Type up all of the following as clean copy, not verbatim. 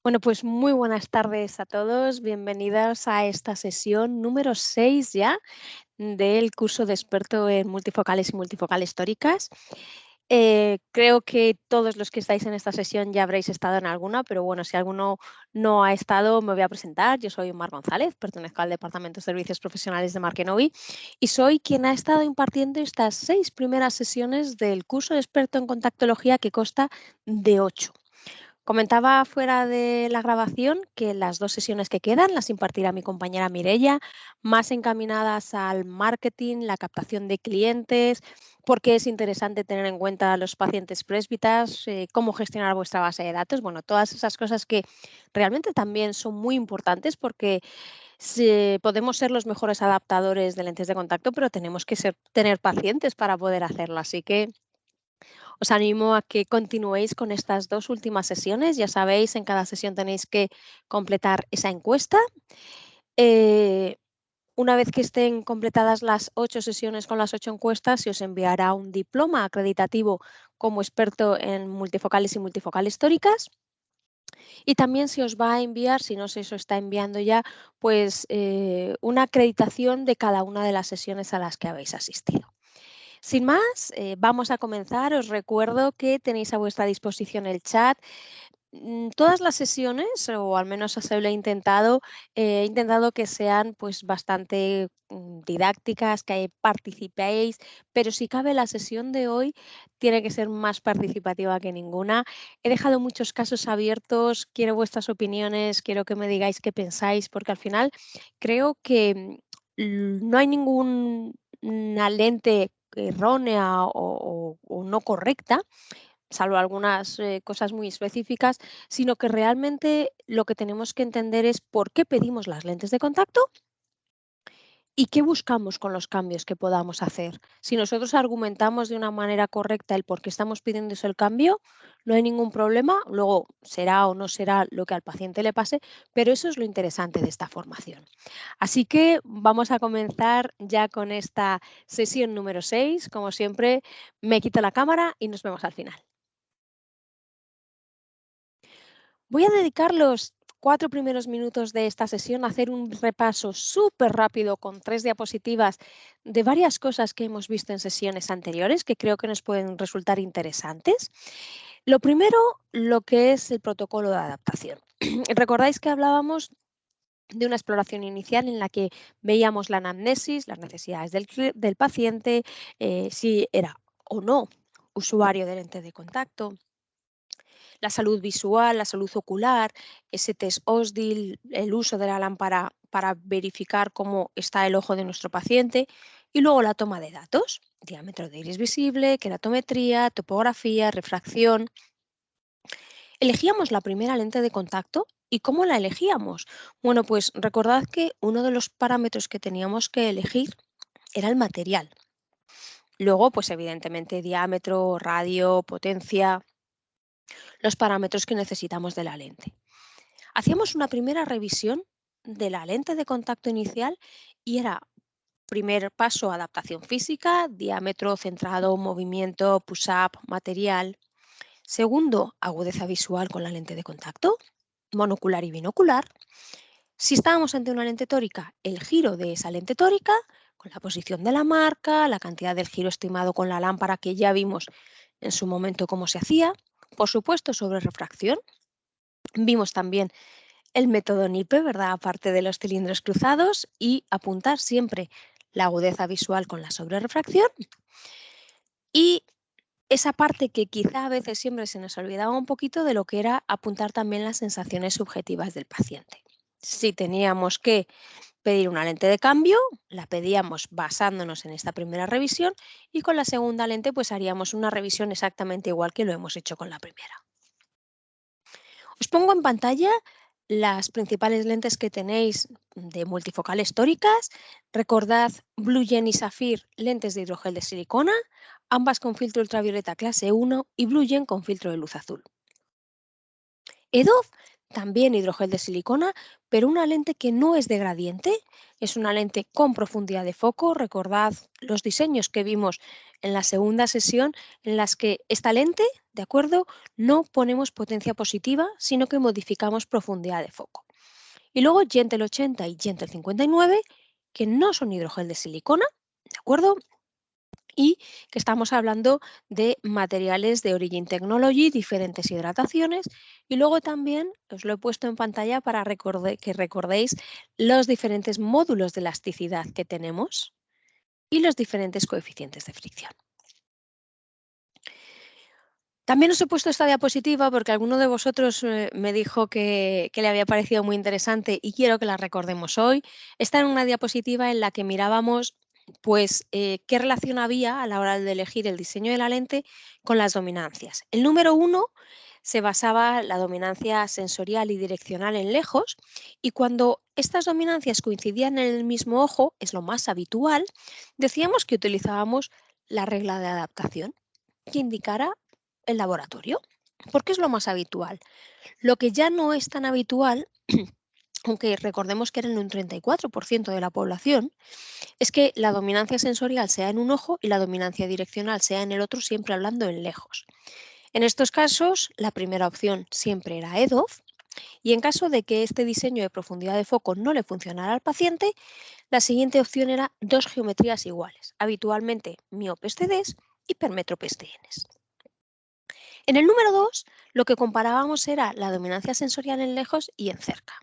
Bueno, pues muy buenas tardes a todos. Bienvenidos a esta sesión número 6 ya del curso de experto en multifocales y multifocales históricas. Creo que todos los que estáis en esta sesión ya habréis estado en alguna, pero bueno, si alguno no ha estado, me voy a presentar. Yo soy Mar González, pertenezco al Departamento de Servicios Profesionales de Markenovi y soy quien ha estado impartiendo estas 6 primeras sesiones del curso de experto en contactología, que consta de 8. Comentaba fuera de la grabación que las 2 sesiones que quedan las impartirá mi compañera Mireia, más encaminadas al marketing, la captación de clientes, por qué es interesante tener en cuenta a los pacientes presbitas, cómo gestionar vuestra base de datos. Bueno, todas esas cosas que realmente también son muy importantes, porque podemos ser los mejores adaptadores de lentes de contacto, pero tenemos que tener pacientes para poder hacerlo. Así que os animo a que continuéis con estas 2 últimas sesiones. Ya sabéis, en cada sesión tenéis que completar esa encuesta. Eh, una vez que estén completadas las 8 sesiones con las 8 encuestas, se os enviará un diploma acreditativo como experto en multifocales y multifocales históricas. Y también se os va a enviar, si no se os está enviando ya, pues una acreditación de cada una de las sesiones a las que habéis asistido. Sin más, vamos a comenzar. Os recuerdo que tenéis a vuestra disposición el chat. Todas las sesiones, o al menos así lo he intentado que sean pues bastante didácticas, que participéis, pero si cabe la sesión de hoy tiene que ser más participativa que ninguna. He dejado muchos casos abiertos, quiero vuestras opiniones, quiero que me digáis qué pensáis, porque al final creo que no hay ninguna lente errónea o no correcta, salvo algunas cosas muy específicas, sino que realmente lo que tenemos que entender es por qué pedimos las lentes de contacto y qué buscamos con los cambios que podamos hacer. Si nosotros argumentamos de una manera correcta el por qué estamos pidiendo ese cambio, no hay ningún problema. Luego será o no será lo que al paciente le pase, pero eso es lo interesante de esta formación. Así que vamos a comenzar ya con esta sesión número 6. Como siempre, me quito la cámara y nos vemos al final. Voy a dedicar los 4 primeros minutos de esta sesión a hacer un repaso súper rápido con 3 diapositivas de varias cosas que hemos visto en sesiones anteriores, que creo que nos pueden resultar interesantes. Lo primero, lo que es el protocolo de adaptación. Recordáis que hablábamos de una exploración inicial en la que veíamos la anamnesis, las necesidades del paciente, si era o no usuario de lente de contacto, la salud visual, la salud ocular, ese test OSDI, el uso de la lámpara para verificar cómo está el ojo de nuestro paciente, y luego la toma de datos, diámetro de iris visible, queratometría, topografía, refracción. Elegíamos la primera lente de contacto. ¿Y cómo la elegíamos? Bueno, pues recordad que uno de los parámetros que teníamos que elegir era el material. Luego, pues evidentemente diámetro, radio, potencia, los parámetros que necesitamos de la lente. Hacíamos una primera revisión de la lente de contacto inicial y era: primer paso, adaptación física, diámetro, centrado, movimiento, push-up, material. Segundo, agudeza visual con la lente de contacto, monocular y binocular. Si estábamos ante una lente tórica, el giro de esa lente tórica con la posición de la marca, la cantidad del giro estimado con la lámpara, que ya vimos en su momento cómo se hacía. Por supuesto, sobre refracción. Vimos también el método NIPE, ¿verdad? Aparte de los cilindros cruzados, y apuntar siempre la agudeza visual con la sobrerefracción. Y esa parte que quizá a veces siempre se nos olvidaba un poquito, de lo que era apuntar también las sensaciones subjetivas del paciente. Si teníamos que pedir una lente de cambio, la pedíamos basándonos en esta primera revisión, y con la segunda lente pues haríamos una revisión exactamente igual que lo hemos hecho con la primera. Os pongo en pantalla las principales lentes que tenéis de multifocales tóricas. Recordad Blue y Saphir, lentes de hidrogel de silicona, ambas con filtro ultravioleta clase 1, y Blue con filtro de luz azul. EDOF también hidrogel de silicona, pero una lente que no es de gradiente, es una lente con profundidad de foco. Recordad los diseños que vimos en la segunda sesión en las que esta lente, ¿de acuerdo? No ponemos potencia positiva, sino que modificamos profundidad de foco. Y luego Gentle 80 y Gentle 59, que no son hidrogel de silicona, ¿de acuerdo? Y que estamos hablando de materiales de Origin Technology, diferentes hidrataciones. Y luego también os lo he puesto en pantalla para que recordéis los diferentes módulos de elasticidad que tenemos y los diferentes coeficientes de fricción. También os he puesto esta diapositiva porque alguno de vosotros me dijo que le había parecido muy interesante y quiero que la recordemos hoy. Esta era una diapositiva en la que mirábamos pues, qué relación había a la hora de elegir el diseño de la lente con las dominancias. El número 1 se basaba en la dominancia sensorial y direccional en lejos, y cuando estas dominancias coincidían en el mismo ojo, es lo más habitual, decíamos que utilizábamos la regla de adaptación que indicara el laboratorio, porque es lo más habitual. Lo que ya no es tan habitual, aunque recordemos que era en un 34% de la población, es que la dominancia sensorial sea en un ojo y la dominancia direccional sea en el otro, siempre hablando en lejos. En estos casos, la primera opción siempre era EDOF, y en caso de que este diseño de profundidad de foco no le funcionara al paciente, la siguiente opción era dos geometrías iguales, habitualmente miopes CDs y hipermétropes TNs. En el número 2, lo que comparábamos era la dominancia sensorial en lejos y en cerca.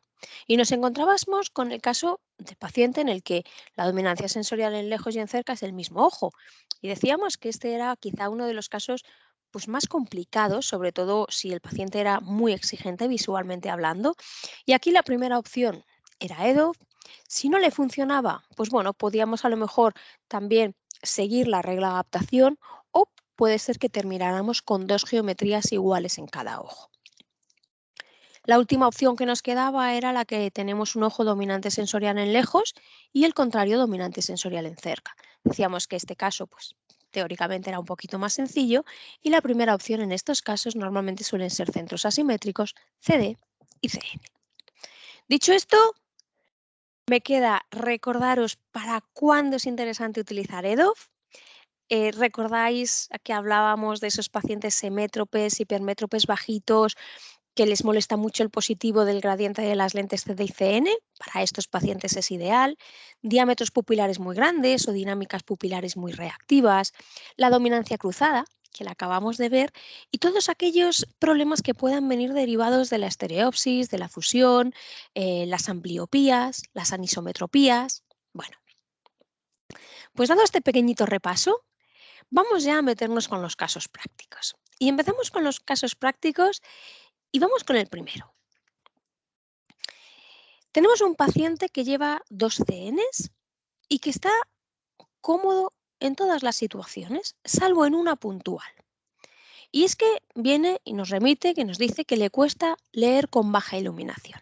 Y nos encontrábamos con el caso del paciente en el que la dominancia sensorial en lejos y en cerca es el mismo ojo. Y decíamos que este era quizá uno de los casos pues, más complicados, sobre todo si el paciente era muy exigente visualmente hablando. Y aquí la primera opción era EDOF. Si no le funcionaba, pues bueno, podíamos a lo mejor también seguir la regla de adaptación, o puede ser que termináramos con dos geometrías iguales en cada ojo. La última opción que nos quedaba era la que tenemos un ojo dominante sensorial en lejos y el contrario dominante sensorial en cerca. Decíamos que este caso, pues teóricamente era un poquito más sencillo, y la primera opción en estos casos normalmente suelen ser centros asimétricos CD y CN. Dicho esto, me queda recordaros para cuándo es interesante utilizar EDOF. ¿Recordáis que hablábamos de esos pacientes semétropes, hipermétropes bajitos, que les molesta mucho el positivo del gradiente de las lentes CD y CN? Para estos pacientes es ideal. Diámetros pupilares muy grandes o dinámicas pupilares muy reactivas. La dominancia cruzada, que la acabamos de ver, y todos aquellos problemas que puedan venir derivados de la estereopsis, de la fusión, las ambliopías, las anisometropías. Bueno, pues dado este pequeñito repaso, vamos ya a meternos con los casos prácticos. Y empezamos con los casos prácticos y vamos con el primero. Tenemos un paciente que lleva dos CNs y que está cómodo en todas las situaciones, salvo en una puntual. Y es que viene y nos remite, que nos dice que le cuesta leer con baja iluminación.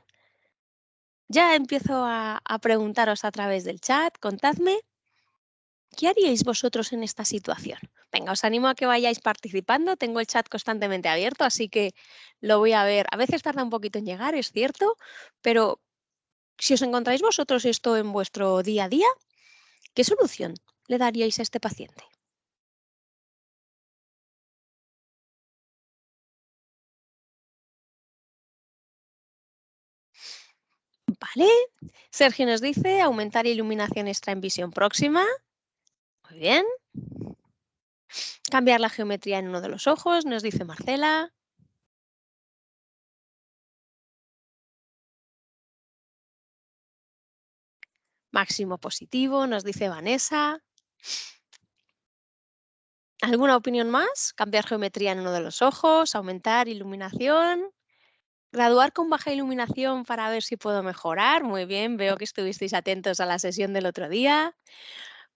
Ya empiezo a preguntaros a través del chat, contadme, ¿qué haríais vosotros en esta situación? Venga, os animo a que vayáis participando. Tengo el chat constantemente abierto, así que lo voy a ver. A veces tarda un poquito en llegar, es cierto, pero si os encontráis vosotros esto en vuestro día a día, ¿qué solución le daríais a este paciente? Vale. Sergio nos dice aumentar iluminación extra en visión próxima. Muy bien. Cambiar la geometría en uno de los ojos, nos dice Marcela. Máximo positivo, nos dice Vanessa. ¿Alguna opinión más? Cambiar geometría en uno de los ojos, aumentar iluminación, graduar con baja iluminación para ver si puedo mejorar. Muy bien, veo que estuvisteis atentos a la sesión del otro día.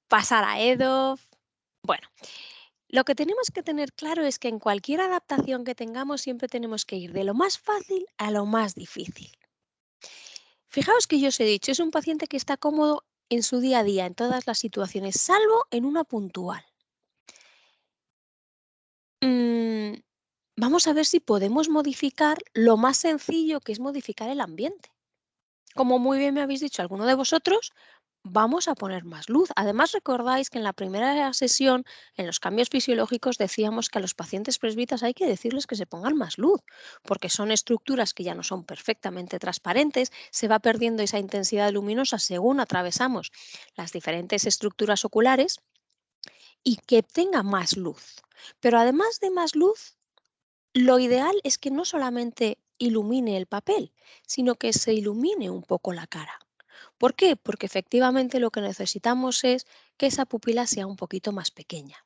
Pasar a EDOF. Bueno, lo que tenemos que tener claro es que en cualquier adaptación que tengamos siempre tenemos que ir de lo más fácil a lo más difícil. Fijaos que yo os he dicho, es un paciente que está cómodo en su día a día, en todas las situaciones, salvo en una puntual. Mm, vamos a ver si podemos modificar lo más sencillo, que es modificar el ambiente. Como muy bien me habéis dicho alguno de vosotros, vamos a poner más luz. Además, recordáis que en la primera sesión, en los cambios fisiológicos, decíamos que a los pacientes presbitas hay que decirles que se pongan más luz, porque son estructuras que ya no son perfectamente transparentes, se va perdiendo esa intensidad luminosa según atravesamos las diferentes estructuras oculares y que tenga más luz. Pero además de más luz, lo ideal es que no solamente ilumine el papel, sino que se ilumine un poco la cara. ¿Por qué? Porque efectivamente lo que necesitamos es que esa pupila sea un poquito más pequeña.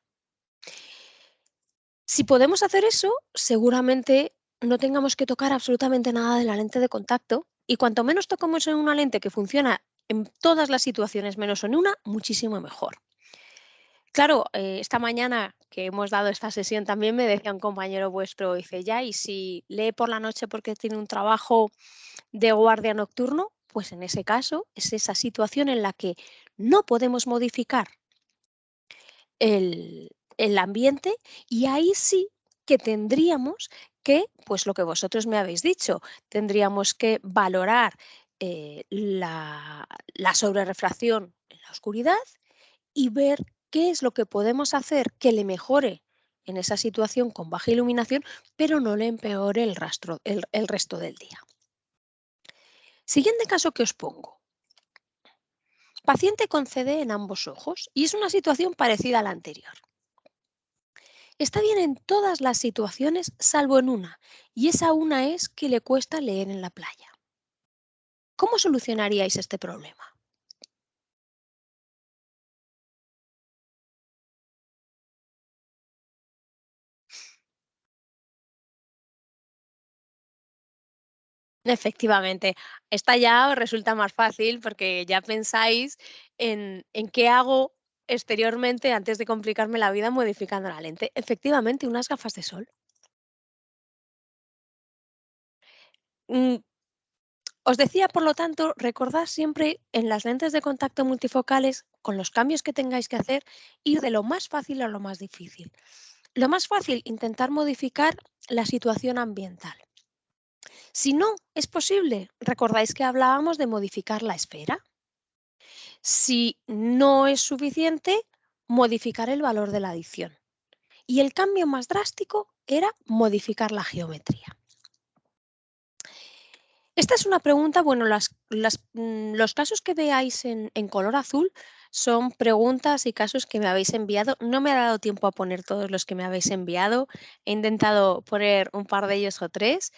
Si podemos hacer eso, seguramente no tengamos que tocar absolutamente nada de la lente de contacto y cuanto menos toquemos en una lente que funciona en todas las situaciones menos en una, muchísimo mejor. Claro, esta mañana que hemos dado esta sesión también me decía un compañero vuestro, dice, ya, y si lee por la noche porque tiene un trabajo de guardia nocturno, pues en ese caso es esa situación en la que no podemos modificar el ambiente y ahí sí que tendríamos que, pues lo que vosotros me habéis dicho, tendríamos que valorar la sobrerrefracción en la oscuridad y ver qué es lo que podemos hacer que le mejore en esa situación con baja iluminación, pero no le empeore el resto del día. Siguiente caso que os pongo. Paciente con CD en ambos ojos y es una situación parecida a la anterior. Está bien en todas las situaciones salvo en una, y esa una es que le cuesta leer en la playa. ¿Cómo solucionaríais este problema? Efectivamente, esta ya os resulta más fácil porque ya pensáis en qué hago exteriormente antes de complicarme la vida modificando la lente. Efectivamente, unas gafas de sol. Mm, Os decía, por lo tanto, recordad siempre en las lentes de contacto multifocales, con los cambios que tengáis que hacer, ir de lo más fácil a lo más difícil. Lo más fácil, intentar modificar la situación ambiental. Si no es posible, recordáis que hablábamos de modificar la esfera. Si no es suficiente, modificar el valor de la adición. Y el cambio más drástico era modificar la geometría. Esta es una pregunta, bueno, los casos que veáis en color azul son preguntas y casos que me habéis enviado. No me ha dado tiempo a poner todos los que me habéis enviado. He intentado poner un par de ellos o tres.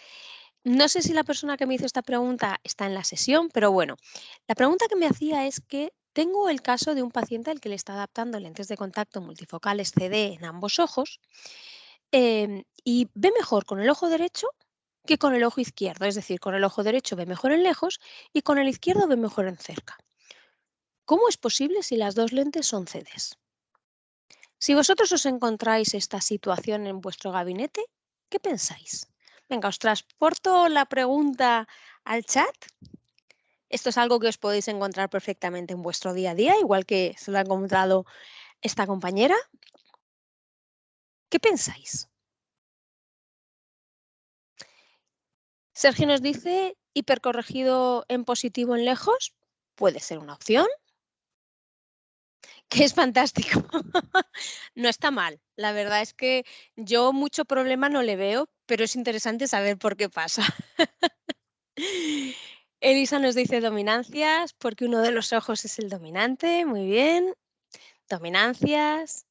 No sé si la persona que me hizo esta pregunta está en la sesión, pero bueno, la pregunta que me hacía es que tengo el caso de un paciente al que le está adaptando lentes de contacto multifocales CD en ambos ojos y ve mejor con el ojo derecho que con el ojo izquierdo. Es decir, con el ojo derecho ve mejor en lejos y con el izquierdo ve mejor en cerca. ¿Cómo es posible si las dos lentes son CDs? Si vosotros os encontráis esta situación en vuestro gabinete, ¿qué pensáis? Venga, os transporto la pregunta al chat. Esto es algo que os podéis encontrar perfectamente en vuestro día a día, igual que se lo ha encontrado esta compañera. ¿Qué pensáis? Sergio nos dice, hipercorregido en positivo en lejos, puede ser una opción, que es fantástico. No está mal. La verdad es que yo mucho problema no le veo, pero es interesante saber por qué pasa. Elisa nos dice dominancias, porque uno de los ojos es el dominante. Muy bien. Dominancias.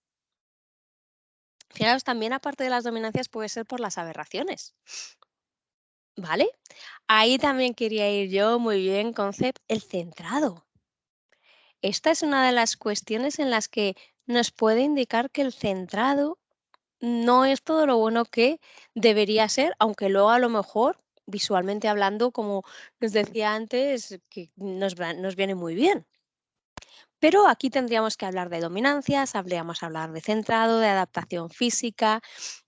Fijaos, también aparte de las dominancias puede ser por las aberraciones, ¿vale? Ahí también quería ir yo, muy bien, concept, el centrado. Esta es una de las cuestiones en las que nos puede indicar que el centrado no es todo lo bueno que debería ser, aunque luego a lo mejor, visualmente hablando, como nos decía antes, que nos viene muy bien. Pero aquí tendríamos que hablar de dominancias, habríamos hablar de centrado, de adaptación física,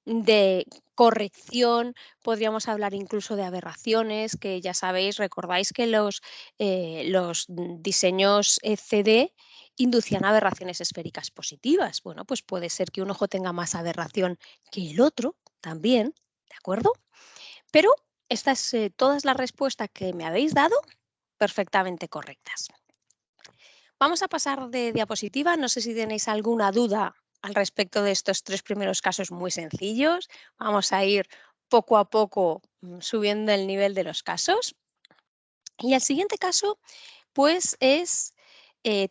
de corrección, podríamos hablar incluso de aberraciones, que ya sabéis, recordáis que los diseños CD inducían aberraciones esféricas positivas. Bueno, pues puede ser que un ojo tenga más aberración que el otro también, ¿de acuerdo? Pero estas todas las respuestas que me habéis dado, perfectamente correctas. Vamos a pasar de diapositiva. No sé si tenéis alguna duda al respecto de estos 3 primeros casos muy sencillos. Vamos a ir poco a poco subiendo el nivel de los casos. Y el siguiente caso, pues, es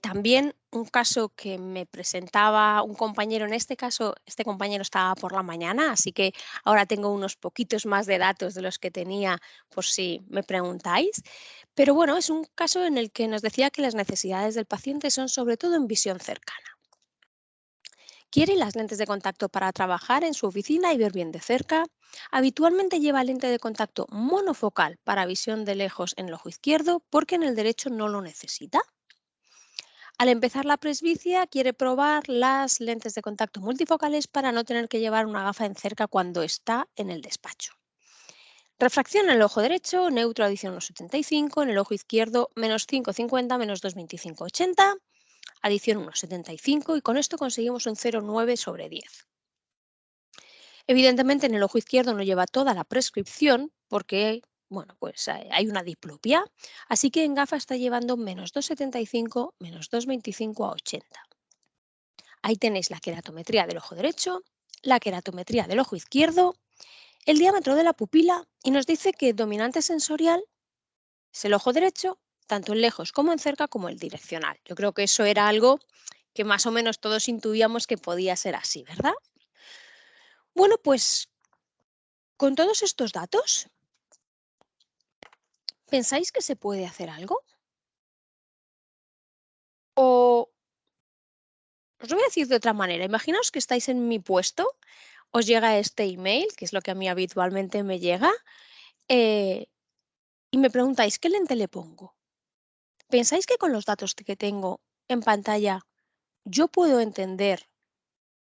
también un caso que me presentaba un compañero. En este caso, este compañero estaba por la mañana, así que ahora tengo unos poquitos más de datos de los que tenía por si me preguntáis. Pero bueno, es un caso en el que nos decía que las necesidades del paciente son sobre todo en visión cercana. Quiere las lentes de contacto para trabajar en su oficina y ver bien de cerca. Habitualmente lleva lente de contacto monofocal para visión de lejos en el ojo izquierdo porque en el derecho no lo necesita. Al empezar la presbicia, quiere probar las lentes de contacto multifocales para no tener que llevar una gafa en cerca cuando está en el despacho. Refracción en el ojo derecho, neutro adición 1,75, en el ojo izquierdo menos 5,50, menos 2,25, 80, adición 1,75 y con esto conseguimos un 0,9 sobre 10. Evidentemente en el ojo izquierdo no lleva toda la prescripción porque, bueno, pues hay una diplopia, así que en gafas está llevando menos 2,75, menos 2,25 a 80. Ahí tenéis la queratometría del ojo derecho, la queratometría del ojo izquierdo, el diámetro de la pupila y nos dice que dominante sensorial es el ojo derecho, tanto en lejos como en cerca como el direccional. Yo creo que eso era algo que más o menos todos intuíamos que podía ser así, ¿verdad? Bueno, pues con todos estos datos, ¿pensáis que se puede hacer algo? O os lo voy a decir de otra manera. Imaginaos que estáis en mi puesto, os llega este email, que es lo que a mí habitualmente me llega, eh, y me preguntáis, ¿qué lente le pongo? ¿Pensáis que con los datos que tengo en pantalla yo puedo entender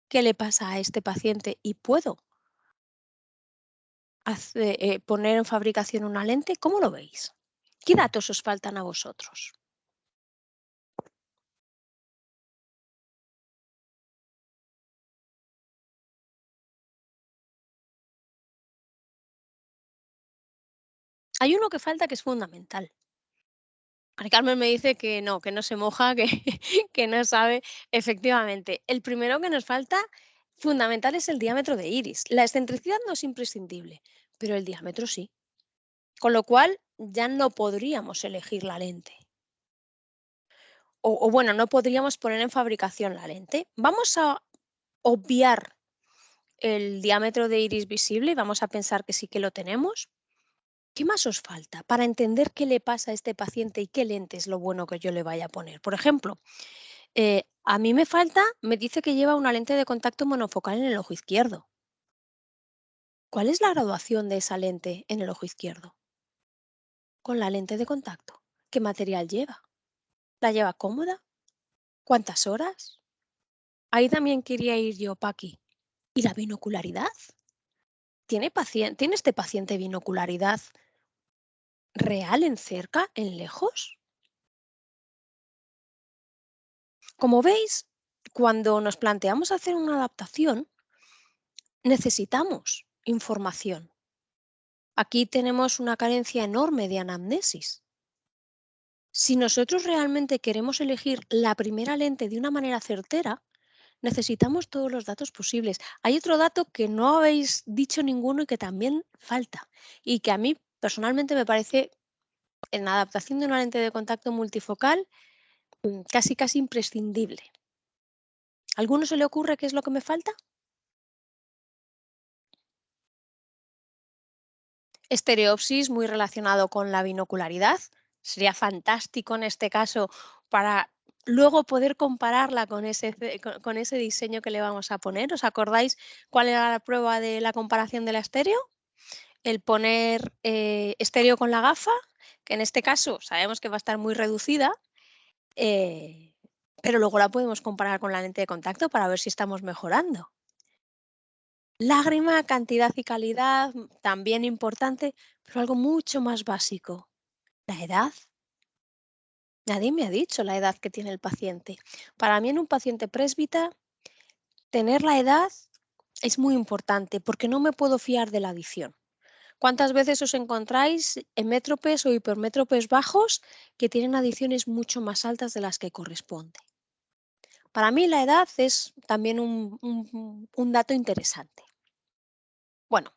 qué le pasa a este paciente y puedo poner en fabricación una lente? ¿Cómo lo veis? ¿Qué datos os faltan a vosotros? Hay uno que falta que es fundamental. Mari Carmen me dice que no se moja, que, que no sabe. Efectivamente, el primero que nos falta fundamental es el diámetro de iris. La excentricidad no es imprescindible, pero el diámetro sí. Con lo cual ya no podríamos elegir la lente. O bueno, no podríamos poner en fabricación la lente. Vamos a obviar el diámetro de iris visible y vamos a pensar que sí que lo tenemos. ¿Qué más os falta para entender qué le pasa a este paciente y qué lente es lo bueno que yo le vaya a poner? Por ejemplo, a mí me falta, me dice que lleva una lente de contacto monofocal en el ojo izquierdo. ¿Cuál es la graduación de esa lente en el ojo izquierdo? Con la lente de contacto. ¿Qué material lleva? ¿La lleva cómoda? ¿Cuántas horas? Ahí también quería ir yo, Paqui. ¿Y la binocularidad? ¿Tiene este paciente binocularidad real en cerca, en lejos? Como veis, cuando nos planteamos hacer una adaptación, necesitamos información. Aquí tenemos una carencia enorme de anamnesis. Si nosotros realmente queremos elegir la primera lente de una manera certera, necesitamos todos los datos posibles. Hay otro dato que no habéis dicho ninguno y que también falta y que a mí personalmente me parece en la adaptación de una lente de contacto multifocal casi casi imprescindible. ¿Alguno se le ocurre qué es lo que me falta? Estereopsis, muy relacionado con la binocularidad. Sería fantástico en este caso para luego poder compararla con con ese diseño que le vamos a poner. ¿Os acordáis cuál era la prueba de la comparación de la estéreo? El poner estéreo con la gafa, que en este caso sabemos que va a estar muy reducida, eh, pero luego la podemos comparar con la lente de contacto para ver si estamos mejorando. Lágrima, cantidad y calidad, también importante, pero algo mucho más básico. La edad. Nadie me ha dicho la edad que tiene el paciente. Para mí, en un paciente présbita, tener la edad es muy importante porque no me puedo fiar de la adición. ¿Cuántas veces os encontráis en métropes o hipermétropes bajos que tienen adiciones mucho más altas de las que corresponde? Para mí la edad es también un dato interesante. Bueno,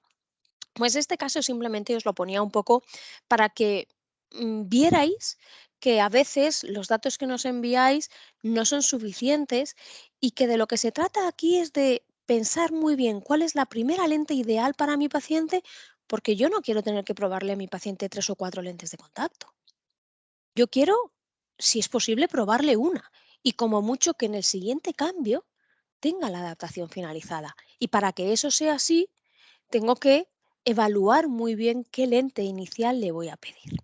pues este caso simplemente os lo ponía un poco para que vierais que a veces los datos que nos enviáis no son suficientes y que de lo que se trata aquí es de pensar muy bien cuál es la primera lente ideal para mi paciente, porque yo no quiero tener que probarle a mi paciente 3 o 4 lentes de contacto. Yo quiero, si es posible, probarle una y como mucho que en el siguiente cambio tenga la adaptación finalizada. Y para que eso sea así, tengo que evaluar muy bien qué lente inicial le voy a pedir.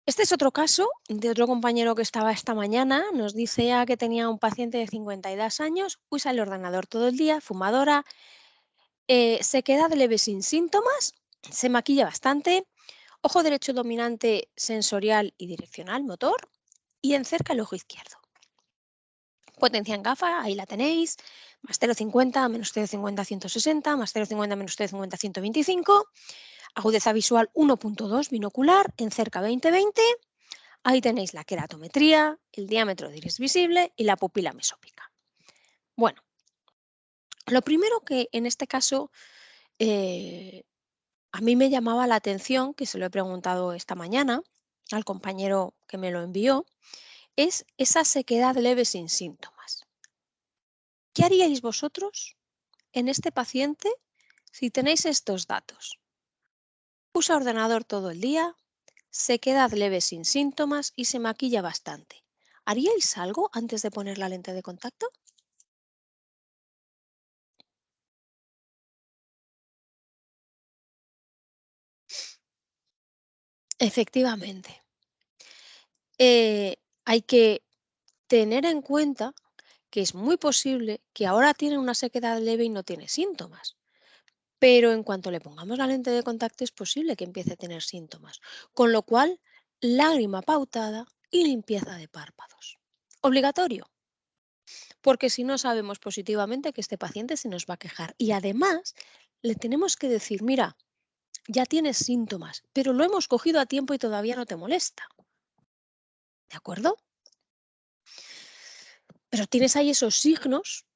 Este es otro caso de otro compañero que estaba esta mañana. Nos dice que tenía un paciente de 52 años, usa el ordenador todo el día, fumadora, sequedad leve sin síntomas, se maquilla bastante, ojo derecho dominante sensorial y direccional motor y encerca el ojo izquierdo. Potencia en gafa, ahí la tenéis, más 0,50, menos 0,50, 160, más 0,50, menos 0,50, 125. Agudeza visual 1,2 binocular, en cerca 20-20. Ahí tenéis la queratometría, el diámetro de iris visible y la pupila mesópica. Bueno, lo primero que en este caso eh, a mí me llamaba la atención, que se lo he preguntado esta mañana al compañero que me lo envió, es esa sequedad leve sin síntomas. ¿Qué haríais vosotros en este paciente si tenéis estos datos? Usa ordenador todo el día, sequedad leve sin síntomas y se maquilla bastante. ¿Haríais algo antes de poner la lente de contacto? Efectivamente. Hay que tener en cuenta que es muy posible que ahora tiene una sequedad leve y no tiene síntomas, pero en cuanto le pongamos la lente de contacto es posible que empiece a tener síntomas, con lo cual lágrima pautada y limpieza de párpados. Obligatorio, porque si no sabemos positivamente que este paciente se nos va a quejar. Y además le tenemos que decir, mira, ya tienes síntomas, pero lo hemos cogido a tiempo y todavía no te molesta. ¿De acuerdo? Pero tienes ahí esos signos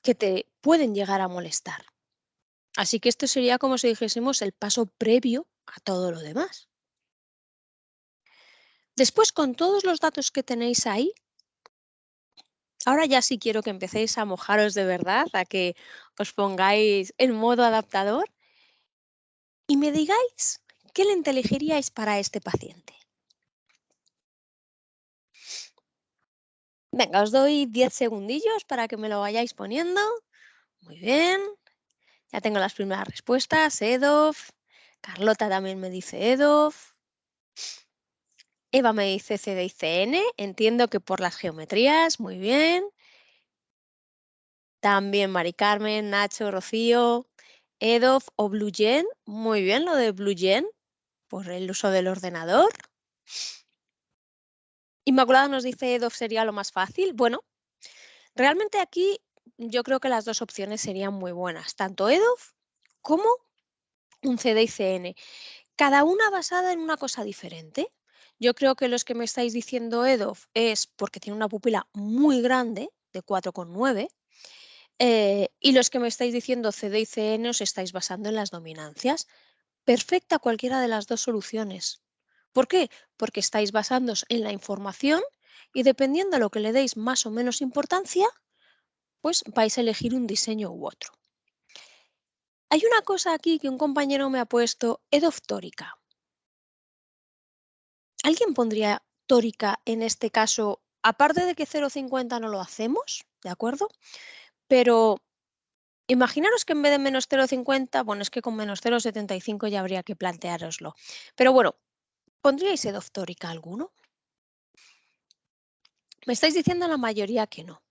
que te pueden llegar a molestar. Así que esto sería como si dijésemos el paso previo a todo lo demás. Después, con todos los datos que tenéis ahí, ahora ya sí quiero que empecéis a mojaros de verdad, a que os pongáis en modo adaptador y me digáis qué lente elegiríais para este paciente. Venga, os doy 10 segundillos para que me lo vayáis poniendo. Muy bien, ya tengo las primeras respuestas. EDOF, Carlota también me dice EDOF. Eva me dice CD y CN, entiendo que por las geometrías, muy bien. También Mari Carmen, Nacho, Rocío, EDOF o BlueGen, muy bien lo de BlueGen, por el uso del ordenador. Inmaculada nos dice EDOF sería lo más fácil. Bueno, realmente aquí yo creo que las dos opciones serían muy buenas, tanto EDOF como un CD y CN, cada una basada en una cosa diferente. Yo creo que los que me estáis diciendo EDOF es porque tiene una pupila muy grande, de 4,9, y los que me estáis diciendo CD y CN os estáis basando en las dominancias. Perfecta cualquiera de las dos soluciones. ¿Por qué? Porque estáis basándoos en la información y dependiendo de lo que le deis más o menos importancia, pues vais a elegir un diseño u otro. Hay una cosa aquí que un compañero me ha puesto, EDOF tórica. ¿Alguien pondría tórica en este caso? Aparte de que 0,50 no lo hacemos, ¿de acuerdo? Pero imaginaros que en vez de menos 0,50, bueno, es que con menos 0,75 ya habría que planteároslo. Pero bueno, ¿pondríais EDOF tórica alguno? Me estáis diciendo la mayoría que no.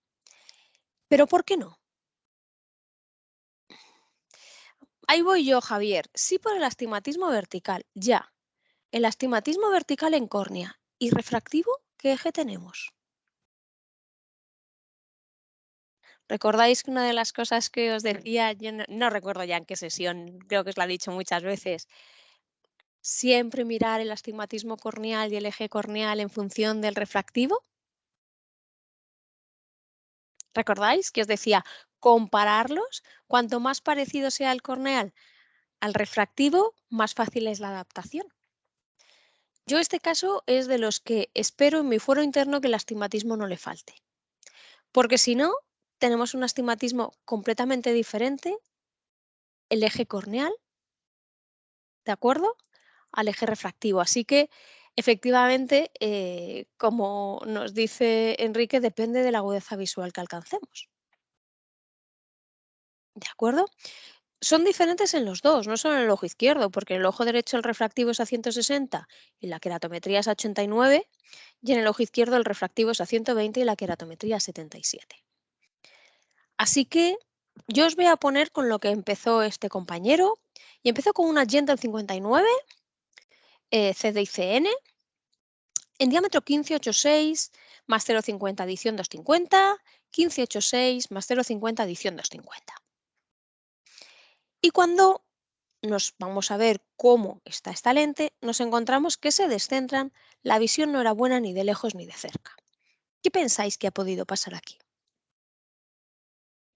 ¿Pero por qué no? Ahí voy yo, Javier. Sí por el astigmatismo vertical, ya. El astigmatismo vertical en córnea. ¿Y refractivo? ¿Qué eje tenemos? ¿Recordáis que una de las cosas que os decía, yo no recuerdo ya en qué sesión, creo que os lo he dicho muchas veces, siempre mirar el astigmatismo corneal y el eje corneal en función del refractivo? ¿Recordáis que os decía compararlos? Cuanto más parecido sea el corneal al refractivo, más fácil es la adaptación. Yo este caso es de los que espero en mi fuero interno que el astigmatismo no le falte, porque si no, tenemos un astigmatismo completamente diferente, el eje corneal, ¿de acuerdo? Al eje refractivo. Así que, efectivamente, como nos dice Enrique, depende de la agudeza visual que alcancemos. ¿De acuerdo? Son diferentes en los dos, no solo en el ojo izquierdo, porque en el ojo derecho el refractivo es a 160 y la queratometría es a 89, y en el ojo izquierdo el refractivo es a 120 y la queratometría a 77. Así que yo os voy a poner con lo que empezó este compañero, y empezó con una Gentle 59, CDICN, en diámetro 15,86 más 0,50 adición 2,50, 15,86 más 0,50 adición 2,50. Y cuando nos vamos a ver cómo está esta lente, nos encontramos que se descentran, la visión no era buena ni de lejos ni de cerca. ¿Qué pensáis que ha podido pasar aquí?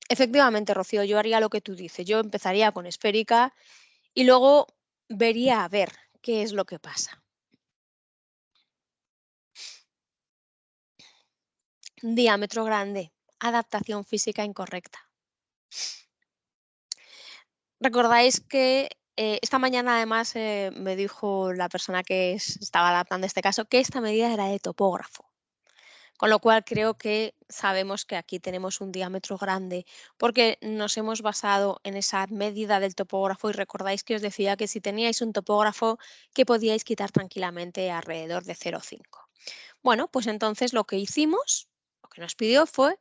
Efectivamente, Rocío, yo haría lo que tú dices. Yo empezaría con esférica y luego vería a ver qué es lo que pasa. Diámetro grande, adaptación física incorrecta. Recordáis que esta mañana además me dijo la persona que estaba adaptando este caso que esta medida era de topógrafo. Con lo cual creo que sabemos que aquí tenemos un diámetro grande porque nos hemos basado en esa medida del topógrafo y recordáis que os decía que si teníais un topógrafo que podíais quitar tranquilamente alrededor de 0,5. Bueno, pues entonces lo que hicimos, lo que nos pidió fue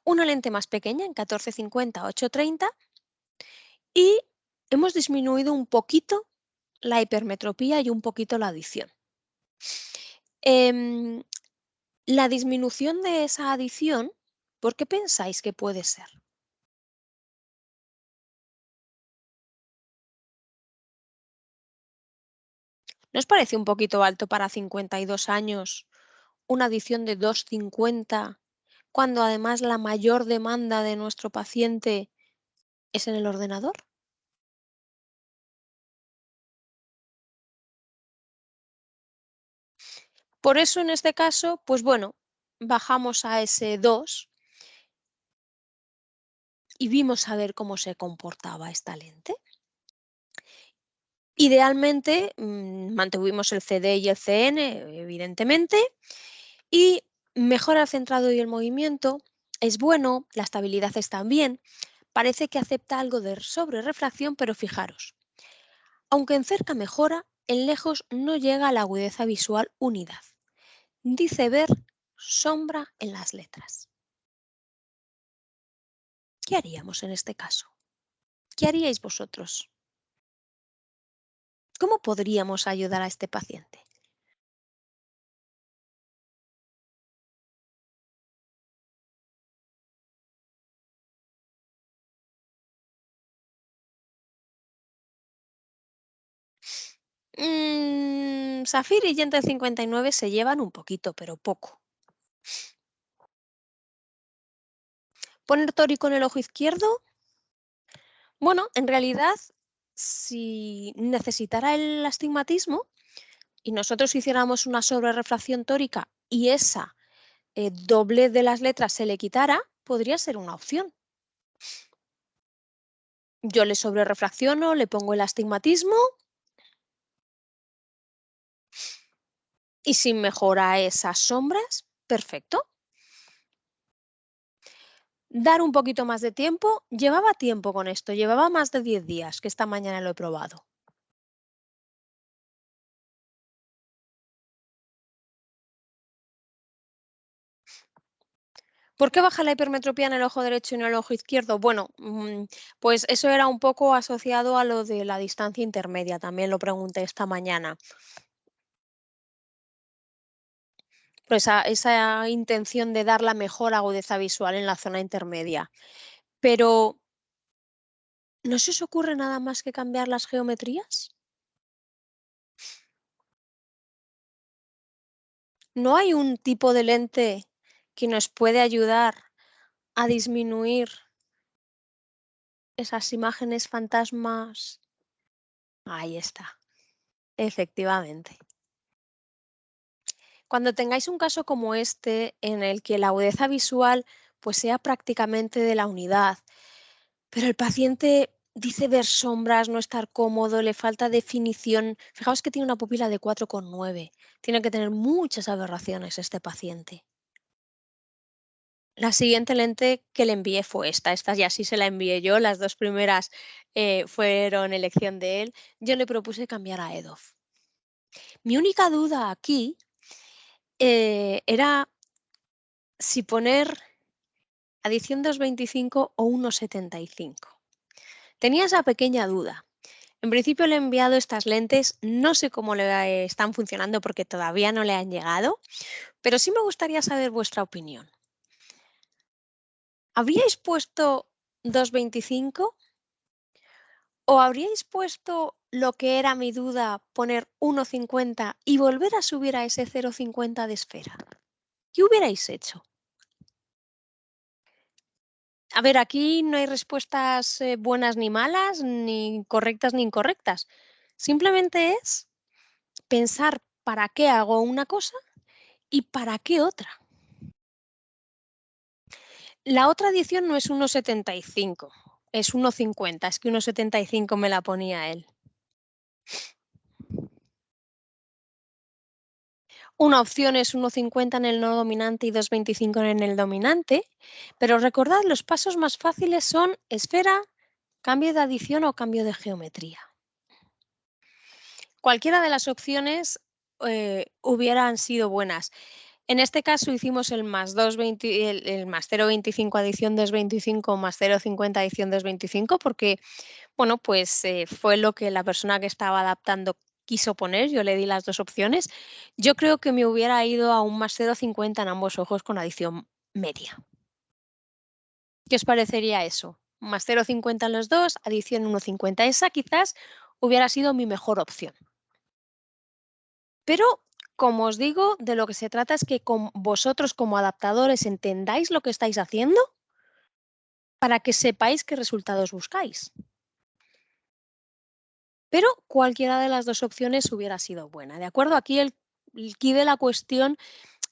una lente más pequeña en 1450 830 y hemos disminuido un poquito la hipermetropía y un poquito la adición. Em, la disminución de esa adición, ¿por qué pensáis que puede ser? ¿No os parece un poquito alto para 52 años una adición de 2,50 cuando además la mayor demanda de nuestro paciente es en el ordenador? Por eso en este caso, pues bueno, bajamos a ese 2 y vimos a ver cómo se comportaba esta lente. Idealmente, mantuvimos el CD y el CN, evidentemente, y mejora el centrado y el movimiento, es bueno, la estabilidad está bien, parece que acepta algo de sobrerefracción, pero fijaros, aunque en cerca mejora, en lejos no llega a la agudeza visual unidad. Dice ver sombra en las letras. ¿Qué haríamos en este caso? ¿Qué haríais vosotros? ¿Cómo podríamos ayudar a este paciente? Zafir y Yente 59 se llevan un poquito, pero poco. ¿Poner tórico en el ojo izquierdo? Bueno, en realidad, si necesitara el astigmatismo y nosotros hiciéramos una sobrerefracción tórica y esa doblez de las letras se le quitara, podría ser una opción. Yo le sobrerefracciono, le pongo el astigmatismo y si mejora esas sombras, perfecto. Dar un poquito más de tiempo. Llevaba tiempo con esto, llevaba más de 10 días que esta mañana lo he probado. ¿Por qué baja la hipermetropía en el ojo derecho y en el ojo izquierdo? Bueno, pues eso era un poco asociado a lo de la distancia intermedia, también lo pregunté esta mañana. esa intención de dar la mejor agudeza visual en la zona intermedia. Pero, ¿no se os ocurre nada más que cambiar las geometrías? ¿No hay un tipo de lente que nos puede ayudar a disminuir esas imágenes fantasmas? Ahí está, efectivamente. Cuando tengáis un caso como este, en el que la agudeza visual pues sea prácticamente de la unidad, pero el paciente dice ver sombras, no estar cómodo, le falta definición. Fijaos que tiene una pupila de 4,9. Tiene que tener muchas aberraciones este paciente. La siguiente lente que le envié fue esta. Esta ya sí se la envié yo. Las dos primeras fueron elección de él. Yo le propuse cambiar a EDOF. Mi única duda aquí era si poner adición 2,25 o 1,75. Tenía esa pequeña duda. En principio le he enviado estas lentes, no sé cómo le están funcionando porque todavía no le han llegado, pero sí me gustaría saber vuestra opinión. ¿Habríais puesto 2,25 o habríais puesto lo que era mi duda, poner 1,50 y volver a subir a ese 0,50 de esfera? ¿Qué hubierais hecho? A ver, aquí no hay respuestas buenas ni malas, ni correctas ni incorrectas. Simplemente es pensar para qué hago una cosa y para qué otra. La otra edición no es 1,75, es 1,50. Es que 1,75 me la ponía él. Una opción es 1,50 en el no dominante y 2,25 en el dominante, pero recordad, los pasos más fáciles son esfera, cambio de adición o cambio de geometría. Cualquiera de las opciones hubieran sido buenas. En este caso hicimos el más 2,20, el más 0,25 adición 2,25 más 0,50 adición 2,25 porque, bueno, pues fue lo que la persona que estaba adaptando quiso poner. Yo le di las dos opciones. Yo creo que me hubiera ido a un más 0,50 en ambos ojos con adición media. ¿Qué os parecería eso? Más 0,50 en los dos, adición 1,50. Esa quizás hubiera sido mi mejor opción. Pero, como os digo, de lo que se trata es que con vosotros como adaptadores entendáis lo que estáis haciendo para que sepáis qué resultados buscáis. Pero cualquiera de las dos opciones hubiera sido buena, ¿de acuerdo? Aquí el quid de la cuestión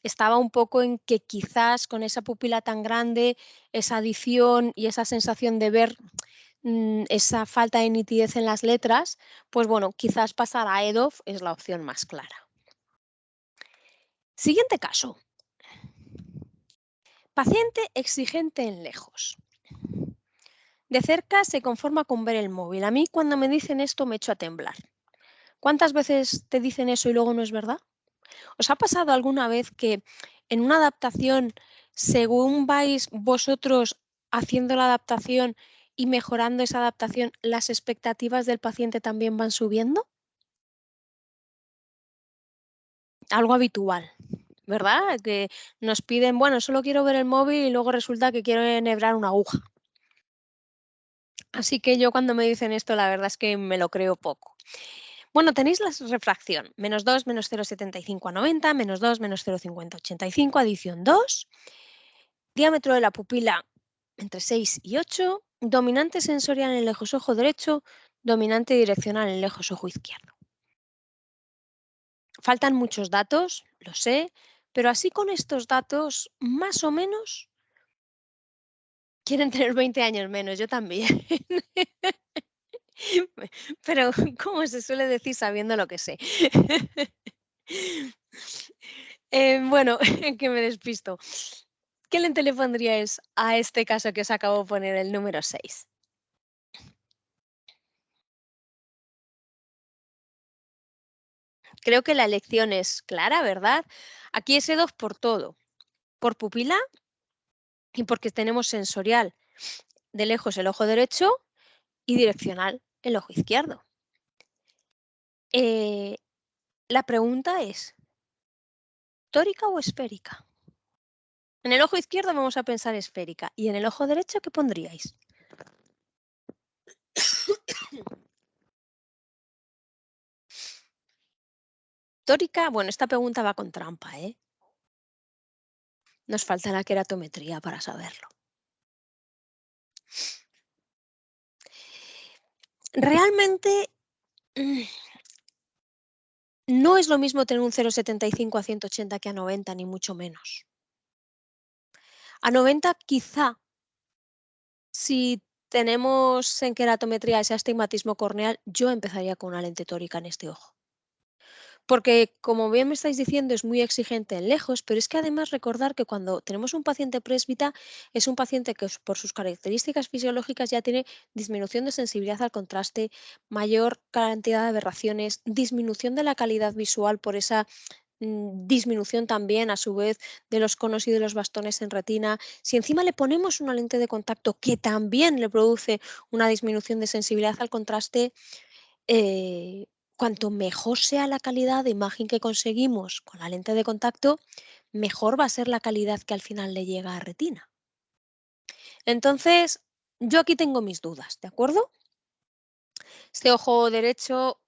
estaba un poco en que quizás con esa pupila tan grande, esa adición y esa sensación de ver esa falta de nitidez en las letras, pues bueno, quizás pasar a EDOF es la opción más clara. Siguiente caso. Paciente exigente en lejos. De cerca se conforma con ver el móvil. A mí cuando me dicen esto me echo a temblar. ¿Cuántas veces te dicen eso y luego no es verdad? ¿Os ha pasado alguna vez que en una adaptación, según vais vosotros haciendo la adaptación y mejorando esa adaptación, las expectativas del paciente también van subiendo? Algo habitual, ¿verdad? Que nos piden, bueno, solo quiero ver el móvil y luego resulta que quiero enhebrar una aguja. Así que yo cuando me dicen esto, la verdad es que me lo creo poco. Bueno, tenéis la refracción, -2, -0,75 a 90, -2, -0,50 a 85, adición 2, diámetro de la pupila entre 6 y 8, dominante sensorial en el lejos ojo derecho, dominante direccional en el lejos ojo izquierdo. Faltan muchos datos, lo sé, pero así con estos datos, más o menos, quieren tener 20 años menos, yo también. Pero, como se suele decir, sabiendo lo que sé. Bueno, que me despisto. ¿Qué lente le pondríais a este caso que os acabo de poner, el número 6? Creo que la elección es clara, ¿verdad? Aquí es EDOF por todo, por pupila y porque tenemos sensorial de lejos el ojo derecho y direccional el ojo izquierdo. La pregunta es, ¿Tórica o esférica? En el ojo izquierdo vamos a pensar esférica. ¿Y en el ojo derecho qué pondríais? Tórica, bueno, esta pregunta va con trampa, ¿eh? Nos falta la queratometría para saberlo. Realmente mm, no es lo mismo tener un 0,75 a 180 que a 90, ni mucho menos. A 90 quizá, si tenemos en queratometría ese astigmatismo corneal, yo empezaría con una lente tórica en este ojo. Porque, como bien me estáis diciendo, es muy exigente en lejos, pero es que además recordar que cuando tenemos un paciente présbita, es un paciente que por sus características fisiológicas ya tiene disminución de sensibilidad al contraste, mayor cantidad de aberraciones, disminución de la calidad visual por esa disminución también, a su vez, de los conos y de los bastones en retina. Si encima le ponemos una lente de contacto que también le produce una disminución de sensibilidad al contraste, eh, cuanto mejor sea la calidad de imagen que conseguimos con la lente de contacto, mejor va a ser la calidad que al final le llega a retina. Entonces, yo aquí tengo mis dudas, ¿de acuerdo? Este ojo derecho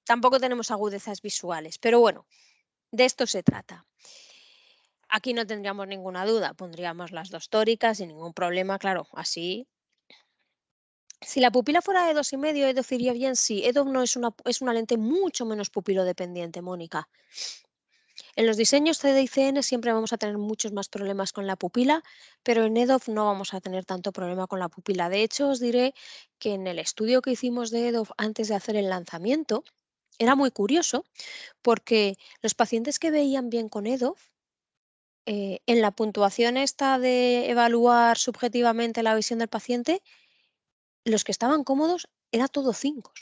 tampoco tenemos agudezas visuales, pero bueno, de esto se trata. Aquí no tendríamos ninguna duda, pondríamos las dos tóricas sin ningún problema, claro, así. Si la pupila fuera de 2,5, EDOF iría bien, sí. EDOF no es una lente mucho menos pupilodependiente, Mónica. En los diseños CD y CN siempre vamos a tener muchos más problemas con la pupila, pero en EDOF no vamos a tener tanto problema con la pupila. De hecho, os diré que en el estudio que hicimos de EDOF antes de hacer el lanzamiento, era muy curioso porque los pacientes que veían bien con EDOF, en la puntuación esta de evaluar subjetivamente la visión del paciente, los que estaban cómodos era todo 5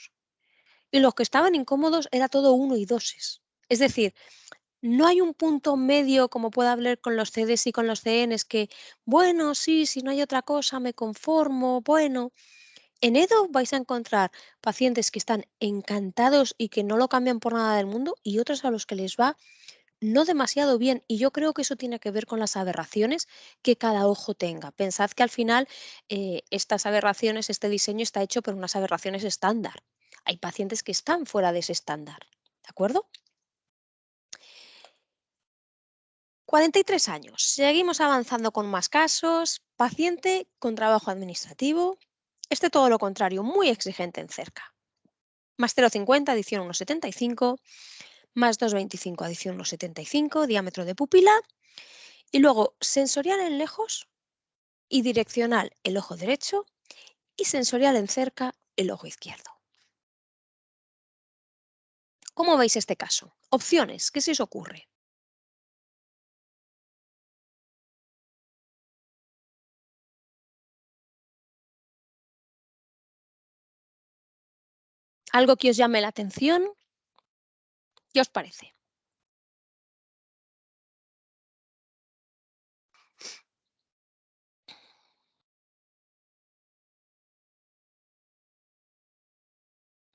y los que estaban incómodos era todo 1 y 2. Es decir, no hay un punto medio como puede haber con los CDs y con los CNs que, bueno, sí, si no hay otra cosa me conformo, bueno. En EDO vais a encontrar pacientes que están encantados y que no lo cambian por nada del mundo y otros a los que les va no demasiado bien. Y yo creo que eso tiene que ver con las aberraciones que cada ojo tenga. Pensad que al final estas aberraciones, este diseño está hecho por unas aberraciones estándar. Hay pacientes que están fuera de ese estándar. ¿De acuerdo? 43 años. Seguimos avanzando con más casos. Paciente con trabajo administrativo. Este todo lo contrario, muy exigente en cerca. Más 0,50, adición 1,75. Más 2,25, adición 1,75. Diámetro de pupila. Y luego sensorial en lejos y direccional el ojo derecho y sensorial en cerca el ojo izquierdo. ¿Cómo veis este caso? Opciones, ¿qué se os ocurre? ¿Algo que os llame la atención? ¿Qué os parece?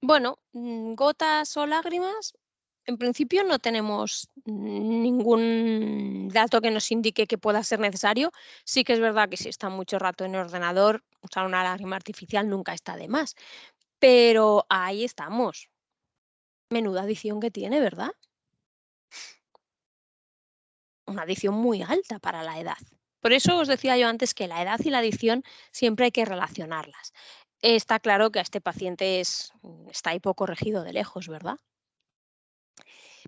Bueno, gotas o lágrimas, en principio no tenemos ningún dato que nos indique que pueda ser necesario. Sí que es verdad que si está mucho rato en el ordenador, usar una lágrima artificial nunca está de más. Pero ahí estamos. Menuda adición que tiene, ¿verdad? Una adición muy alta para la edad. Por eso os decía yo antes que la edad y la adicción siempre hay que relacionarlas. Está claro que a este paciente está hipocorregido de lejos, ¿verdad?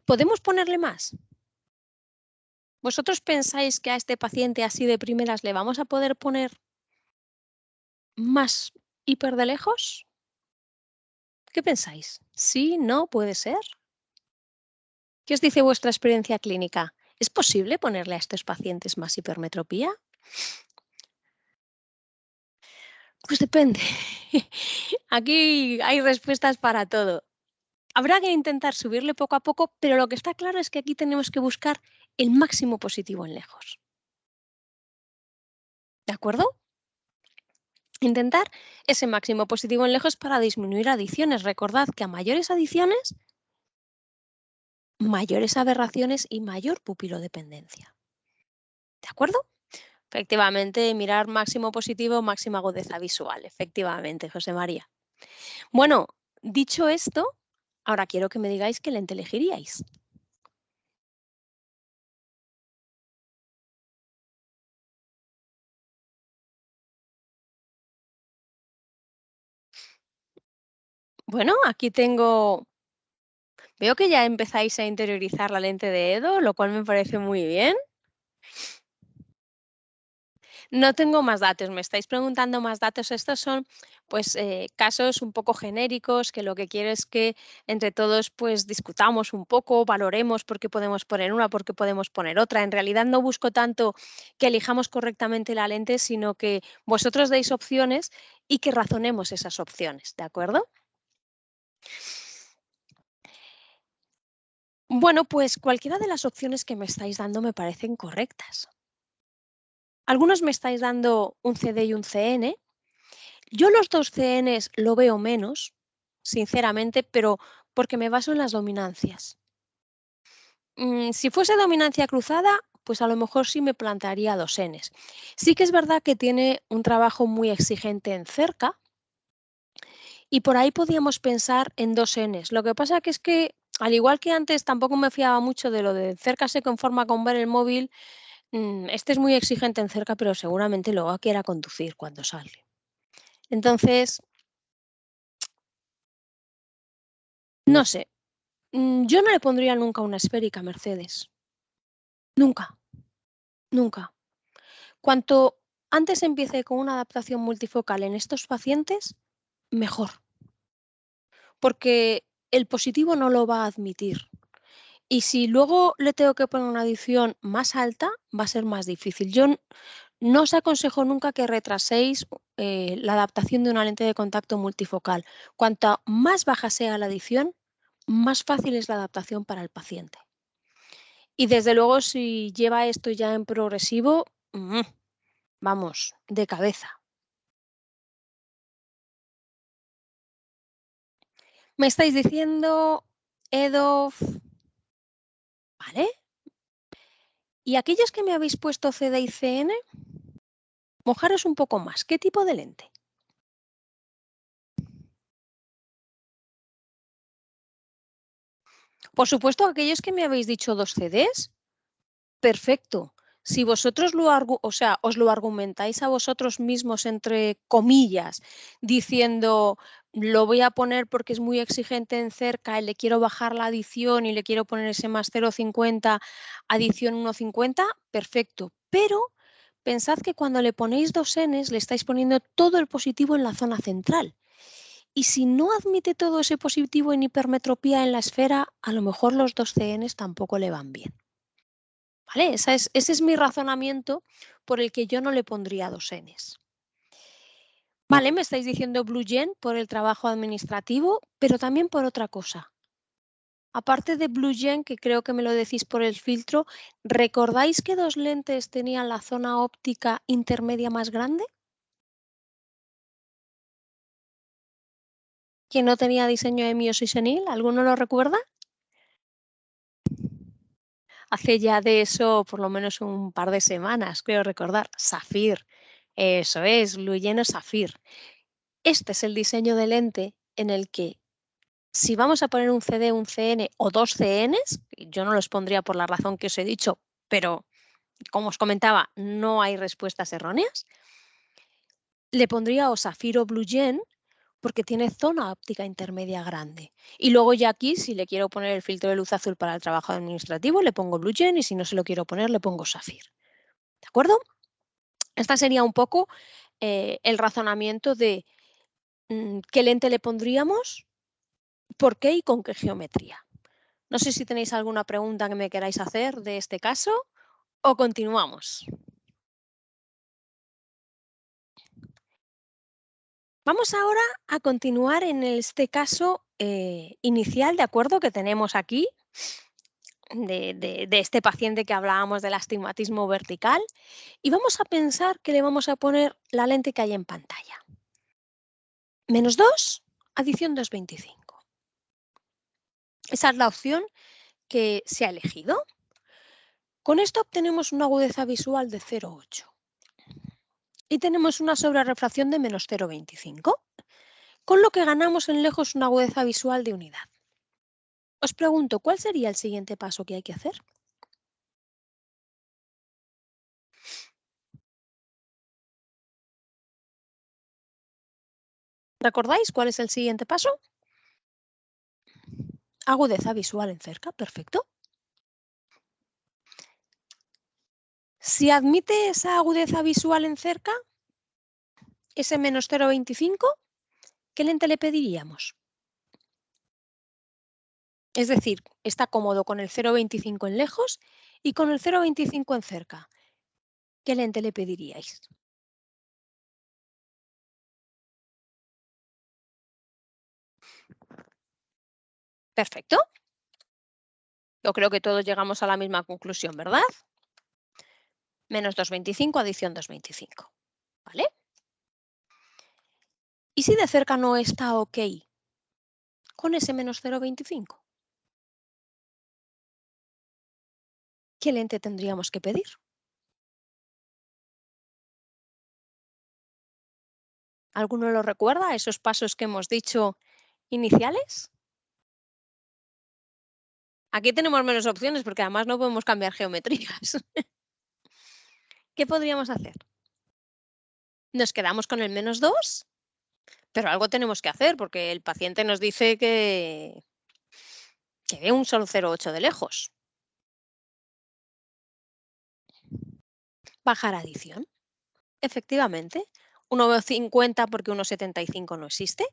¿Podemos ponerle más? ¿Vosotros pensáis que a este paciente así de primeras le vamos a poder poner más hiper de lejos? ¿Qué pensáis? ¿Sí? ¿No? ¿Puede ser? ¿Qué os dice vuestra experiencia clínica? ¿Es posible ponerle a estos pacientes más hipermetropía? Pues depende. Aquí hay respuestas para todo. Habrá que intentar subirle poco a poco, pero lo que está claro es que aquí tenemos que buscar el máximo positivo en lejos. ¿De acuerdo? Intentar ese máximo positivo en lejos para disminuir adiciones. Recordad que a mayores adiciones mayores aberraciones y mayor pupilodependencia. ¿De acuerdo? Efectivamente, mirar máximo positivo, máxima agudeza visual. Efectivamente, José María. Bueno, dicho esto, ahora quiero que me digáis qué lente elegiríais. Bueno, aquí veo que ya empezáis a interiorizar la lente de Edo, lo cual me parece muy bien. No tengo más datos, me estáis preguntando más datos. Estos son pues casos un poco genéricos que lo que quiero es que entre todos pues discutamos un poco, valoremos por qué podemos poner una, por qué podemos poner otra. En realidad no busco tanto que elijamos correctamente la lente, sino que vosotros deis opciones y que razonemos esas opciones, ¿de acuerdo? Bueno, pues cualquiera de las opciones que me estáis dando me parecen correctas. Algunos me estáis dando un CD y un CN. Yo los dos CNs lo veo menos, sinceramente, pero porque me baso en las dominancias. Si fuese dominancia cruzada, pues a lo mejor sí me plantearía dos Ns. Sí que es verdad que tiene un trabajo muy exigente en cerca y por ahí podíamos pensar en dos Ns. Lo que pasa que es que, al igual que antes, tampoco me fiaba mucho de lo de cerca se conforma con ver el móvil. Este es muy exigente en cerca, pero seguramente luego quiera conducir cuando sale. Entonces, no sé, yo no le pondría nunca una esférica a Mercedes. Nunca, nunca. Cuanto antes empiece con una adaptación multifocal en estos pacientes, mejor, porque el positivo no lo va a admitir. Y si luego le tengo que poner una adición más alta, va a ser más difícil. No os aconsejo nunca que retraséis la adaptación de una lente de contacto multifocal. Cuanta más baja sea la adición, más fácil es la adaptación para el paciente. Y desde luego, si lleva esto ya en progresivo, vamos, de cabeza. Me estáis diciendo EDOF, ¿vale? Y aquellos que me habéis puesto CD y CN, mojaros un poco más. ¿Qué tipo de lente? Por supuesto, aquellos que me habéis dicho dos CDs, perfecto. Si vosotros o sea, os lo argumentáis a vosotros mismos, entre comillas, diciendo, lo voy a poner porque es muy exigente en cerca, y le quiero bajar la adición y le quiero poner ese más 0,50, adición 1,50, perfecto. Pero pensad que cuando le ponéis dos Ns, le estáis poniendo todo el positivo en la zona central. Y si no admite todo ese positivo en hipermetropía en la esfera, a lo mejor los dos CNs tampoco le van bien. ¿Vale? Ese es mi razonamiento por el que yo no le pondría dos Ns. Vale, me estáis diciendo Blue Gen por el trabajo administrativo, pero también por otra cosa. Aparte de Blue Gen, que creo que me lo decís por el filtro, ¿recordáis que dos lentes tenían la zona óptica intermedia más grande? ¿Que no tenía diseño de miosis senil? ¿Alguno lo recuerda? Hace ya de eso por lo menos un par de semanas, creo recordar. Safir. Eso es, Blue Gen o Safir. Este es el diseño de lente en el que si vamos a poner un CD, un CN o dos CNs, yo no los pondría por la razón que os he dicho, pero como os comentaba, no hay respuestas erróneas, le pondría o Safir o Blue Gen porque tiene zona óptica intermedia grande. Y luego ya aquí, si le quiero poner el filtro de luz azul para el trabajo administrativo, le pongo Blue Gen y si no se lo quiero poner, le pongo Safir. ¿De acuerdo? Esta sería un poco el razonamiento de qué lente le pondríamos, por qué y con qué geometría. No sé si tenéis alguna pregunta que me queráis hacer de este caso o continuamos. Vamos ahora a continuar en este caso inicial, ¿de acuerdo? Que tenemos aquí de este paciente que hablábamos del astigmatismo vertical y vamos a pensar que le vamos a poner la lente que hay en pantalla. -2, adición 2,25. Esa es la opción que se ha elegido. Con esto obtenemos una agudeza visual de 0,8 y tenemos una sobrerrefracción de menos 0,25, con lo que ganamos en lejos una agudeza visual de unidad. Os pregunto, ¿cuál sería el siguiente paso que hay que hacer? ¿Recordáis cuál es el siguiente paso? Agudeza visual en cerca, perfecto. Si admite esa agudeza visual en cerca, ese menos 0,25, ¿qué lente le pediríamos? Es decir, está cómodo con el 0,25 en lejos y con el 0,25 en cerca. ¿Qué lente le pediríais? Perfecto. Yo creo que todos llegamos a la misma conclusión, ¿verdad? Menos 2,25 adición 2,25. ¿Vale? ¿Y si de cerca no está ok con ese menos 0,25? ¿Qué lente tendríamos que pedir? ¿Alguno lo recuerda, esos pasos que hemos dicho iniciales? Aquí tenemos menos opciones porque además no podemos cambiar geometrías. ¿Qué podríamos hacer? ¿Nos quedamos con el menos 2? Pero algo tenemos que hacer porque el paciente nos dice que ve un solo 0,8 de lejos. Bajar adición. Efectivamente. 1,50 porque 1,75 no existe.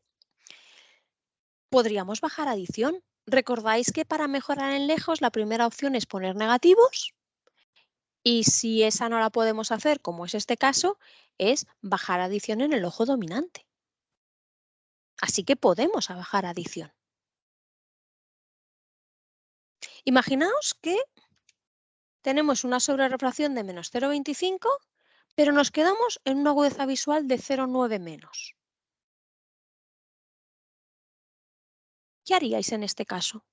Podríamos bajar adición. ¿Recordáis que para mejorar en lejos la primera opción es poner negativos? Y si esa no la podemos hacer, como es este caso, es bajar adición en el ojo dominante. Así que podemos bajar adición. Imaginaos que tenemos una sobrerrefracción de menos 0,25, pero nos quedamos en una agudeza visual de 0,9 menos. ¿Qué haríais en este caso?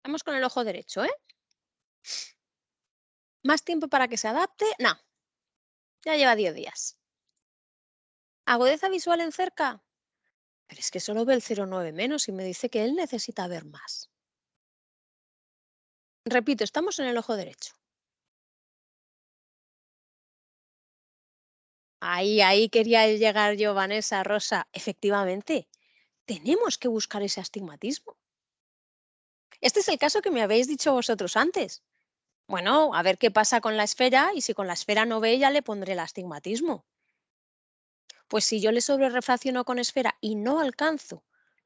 Vamos con el ojo derecho, ¿eh? ¿Más tiempo para que se adapte? No, ya lleva 10 días. ¿Agudeza visual en cerca? Pero es que solo ve el 0,9 menos y me dice que él necesita ver más. Repito, estamos en el ojo derecho. Ahí quería llegar yo, Vanessa, Rosa. Efectivamente, tenemos que buscar ese astigmatismo. Este es el caso que me habéis dicho vosotros antes. Bueno, a ver qué pasa con la esfera y si con la esfera no ve, ya le pondré el astigmatismo. Pues si yo le sobrerrefracciono con esfera y no alcanzo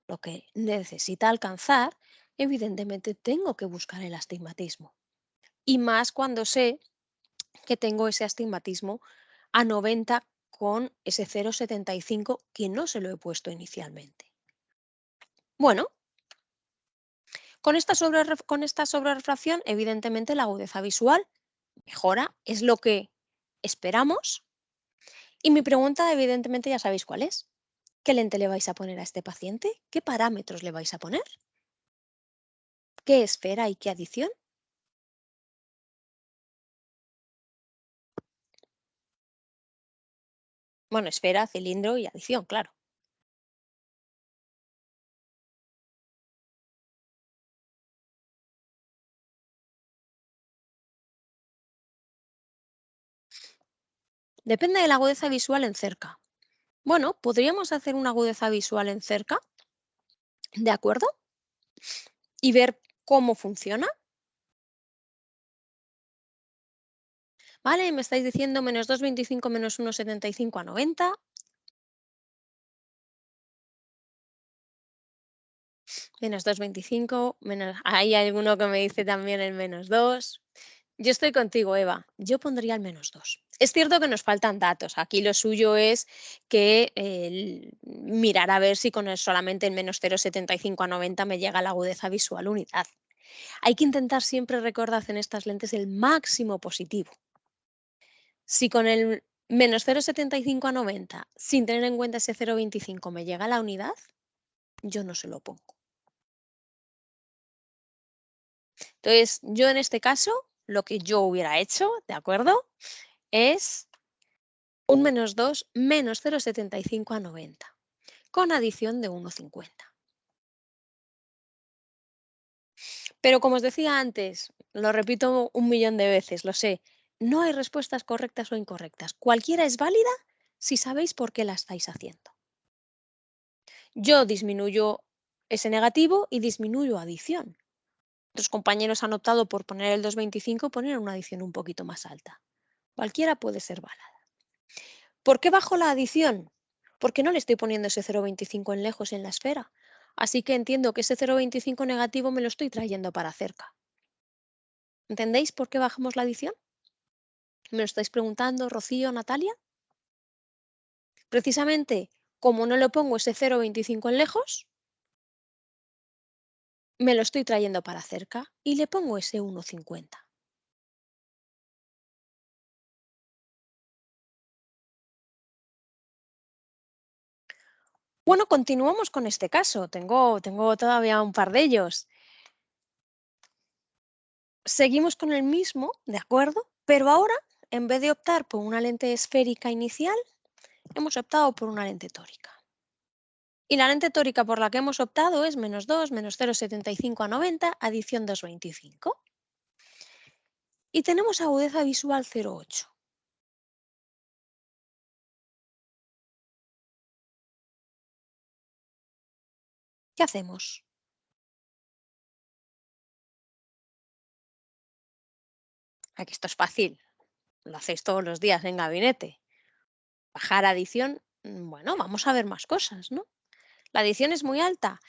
lo que necesita alcanzar, evidentemente tengo que buscar el astigmatismo. Y más cuando sé que tengo ese astigmatismo a 90 con ese 0,75 que no se lo he puesto inicialmente. Bueno, con esta sobrerrefracción, evidentemente la agudeza visual mejora, es lo que esperamos. Y mi pregunta, evidentemente, ya sabéis cuál es. ¿Qué lente le vais a poner a este paciente? ¿Qué parámetros le vais a poner? ¿Qué esfera y qué adición? Bueno, esfera, cilindro y adición, claro. Depende de la agudeza visual en cerca. Bueno, podríamos hacer una agudeza visual en cerca, ¿de acuerdo? Y ver cómo funciona. Vale, me estáis diciendo menos 2,25 menos 1,75 a 90. Menos 2,25, menos... Hay alguno que me dice también el menos 2. Yo estoy contigo, Eva. Yo pondría el menos 2. Es cierto que nos faltan datos. Aquí lo suyo es que mirar a ver si con solamente el menos 0,75 a 90 me llega la agudeza visual unidad. Hay que intentar siempre recordar en estas lentes el máximo positivo. Si con el Menos 0,75 a 90, sin tener en cuenta ese 0,25, ¿me llega a la unidad? Yo no se lo pongo. Entonces, yo en este caso, lo que yo hubiera hecho, ¿de acuerdo? Es un menos 2 menos 0,75 a 90, con adición de 1,50. Pero como os decía antes, lo repito un millón de veces, lo sé, no hay respuestas correctas o incorrectas. Cualquiera es válida si sabéis por qué la estáis haciendo. Yo disminuyo ese negativo y disminuyo adición. Otros compañeros han optado por poner el 2,25 y poner una adición un poquito más alta. Cualquiera puede ser válida. ¿Por qué bajo la adición? Porque no le estoy poniendo ese 0,25 en lejos en la esfera. Así que entiendo que ese 0,25 negativo me lo estoy trayendo para cerca. ¿Entendéis por qué bajamos la adición? ¿Me lo estáis preguntando, Rocío, Natalia? Precisamente, como no le pongo ese 0,25 en lejos, me lo estoy trayendo para cerca y le pongo ese 1,50. Bueno, continuamos con este caso. Tengo todavía un par de ellos. Seguimos con el mismo, ¿de acuerdo? Pero ahora, en vez de optar por una lente esférica inicial, hemos optado por una lente tórica. Y la lente tórica por la que hemos optado es menos 2, menos 0,75 a 90, adición 2,25. Y tenemos agudeza visual 0,8. ¿Qué hacemos? Aquí esto es fácil, lo hacéis todos los días en gabinete. Bajar adición, bueno, vamos a ver más cosas, ¿no? La adición es muy alta.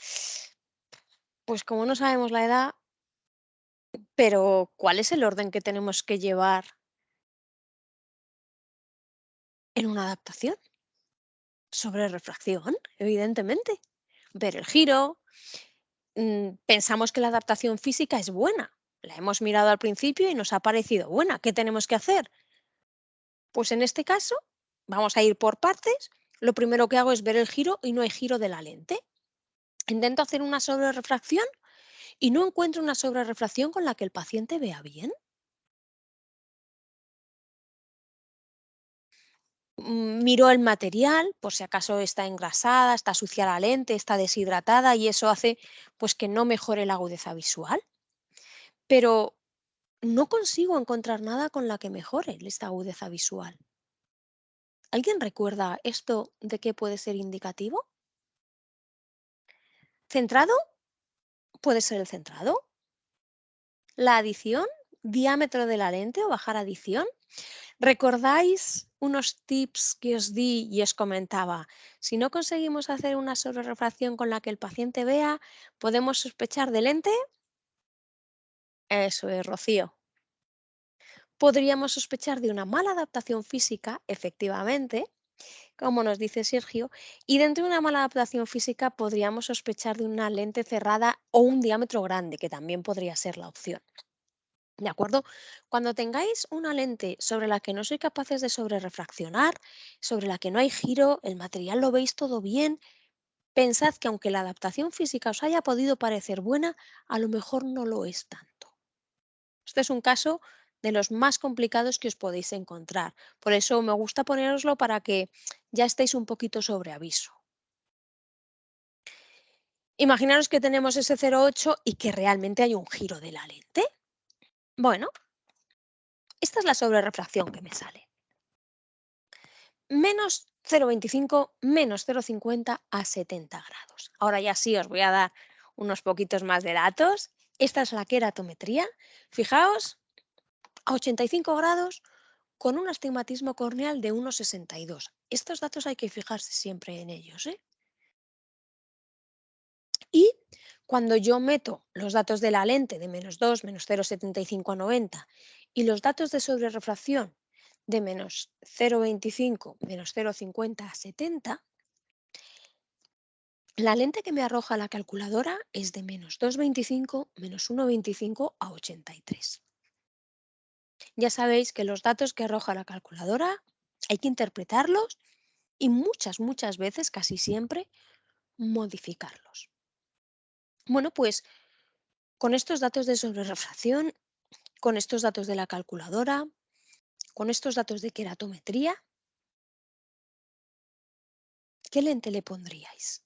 Pues como no sabemos la edad, pero ¿cuál es el orden que tenemos que llevar en una adaptación? Sobre refracción, evidentemente. Ver el giro. Pensamos que la adaptación física es buena. La hemos mirado al principio y nos ha parecido buena. ¿Qué tenemos que hacer? Pues en este caso, vamos a ir por partes. Lo primero que hago es ver el giro y no hay giro de la lente. Intento hacer una sobrerefracción y no encuentro una sobrerefracción con la que el paciente vea bien. Miro el material, por si acaso está engrasada, está sucia la lente, está deshidratada y eso hace pues que no mejore la agudeza visual. Pero no consigo encontrar nada con la que mejore esta agudeza visual. ¿Alguien recuerda esto de qué puede ser indicativo? ¿Centrado? Puede ser el centrado. ¿La adición? ¿Diámetro de la lente o bajar adición? ¿Recordáis unos tips que os di y os comentaba? Si no conseguimos hacer una sobrerefracción con la que el paciente vea, ¿podemos sospechar de lente? Eso es, Rocío. Podríamos sospechar de una mala adaptación física, efectivamente, como nos dice Sergio, y dentro de una mala adaptación física podríamos sospechar de una lente cerrada o un diámetro grande, que también podría ser la opción. ¿De acuerdo? Cuando tengáis una lente sobre la que no sois capaces de sobrerefraccionar, sobre la que no hay giro, el material lo veis todo bien, pensad que aunque la adaptación física os haya podido parecer buena, a lo mejor no lo es tanto. Este es un caso de los más complicados que os podéis encontrar. Por eso me gusta poneroslo para que ya estéis un poquito sobre aviso. Imaginaros que tenemos ese 0,8 y que realmente hay un giro de la lente. Bueno, esta es la sobrerefracción que me sale. Menos 0,25 menos 0,50 a 70 grados. Ahora ya sí os voy a dar unos poquitos más de datos. Esta es la queratometría. Fijaos, a 85 grados con un astigmatismo corneal de 1,62. Estos datos hay que fijarse siempre en ellos, ¿eh? Y cuando yo meto los datos de la lente de menos 2, menos 0,75 a 90 y los datos de sobrerefracción de menos 0,25, menos 0,50 a 70, la lente que me arroja la calculadora es de menos 2,25, menos 1,25 a 83. Ya sabéis que los datos que arroja la calculadora Hay que interpretarlos y muchas veces, casi siempre, modificarlos. Bueno, pues con estos datos de sobrerefracción, con estos datos de la calculadora, con estos datos de queratometría, ¿qué lente le pondríais?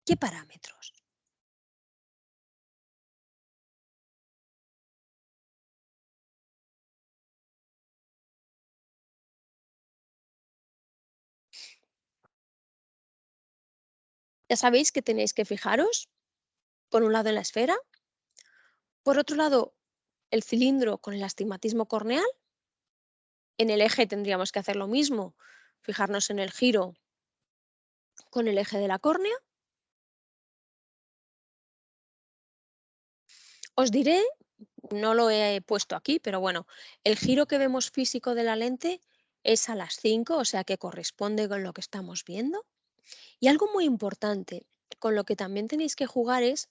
¿Qué parámetros? Ya sabéis que tenéis que fijaros, por un lado en la esfera, por otro lado el cilindro con el astigmatismo corneal, en el eje tendríamos que hacer lo mismo, fijarnos en el giro con el eje de la córnea. Os diré, no lo he puesto aquí, pero bueno, el giro que vemos físico de la lente es a las 5, o sea que corresponde con lo que estamos viendo. Y algo muy importante, con lo que también tenéis que jugar es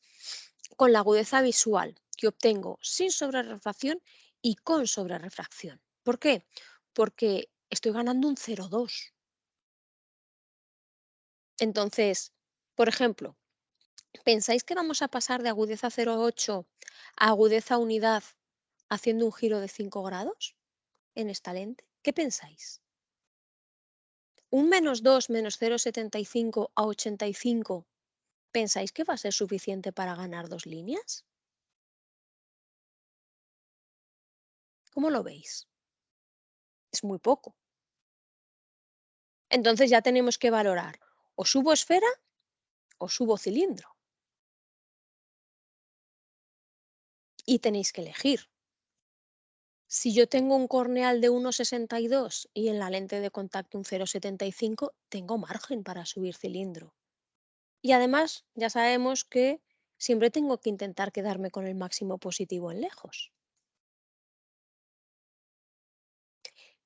con la agudeza visual que obtengo sin sobrerrefracción y con sobrerrefracción. ¿Por qué? Porque estoy ganando un 0,2. Entonces, por ejemplo, ¿pensáis que vamos a pasar de agudeza 0,8 a agudeza unidad haciendo un giro de 5 grados en esta lente? ¿Qué pensáis? ¿Un -2 menos 0,75 a 85 pensáis que va a ser suficiente para ganar 2 líneas? ¿Cómo lo veis? Es muy poco. Entonces ya tenemos que valorar, o subo esfera o subo cilindro. Y tenéis que elegir. Si yo tengo un corneal de 1,62 y en la lente de contacto un 0,75, tengo margen para subir cilindro. Y además ya sabemos que siempre tengo que intentar quedarme con el máximo positivo en lejos.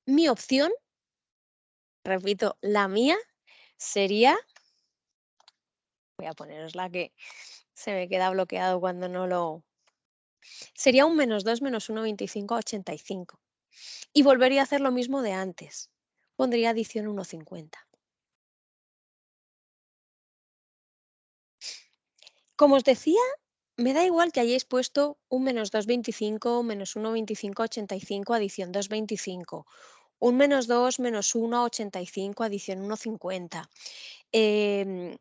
Mi opción, repito, la mía sería, voy a ponerosla que se me queda bloqueado cuando no lo... Sería un -2 menos 1,25 a 85. Y volvería a hacer lo mismo de antes. Pondría adición 1,50. Como os decía, me da igual que hayáis puesto un -2,25, -1,25 a 85, adición 2,25. Un -2, -1 a 85, adición 1,50. Em,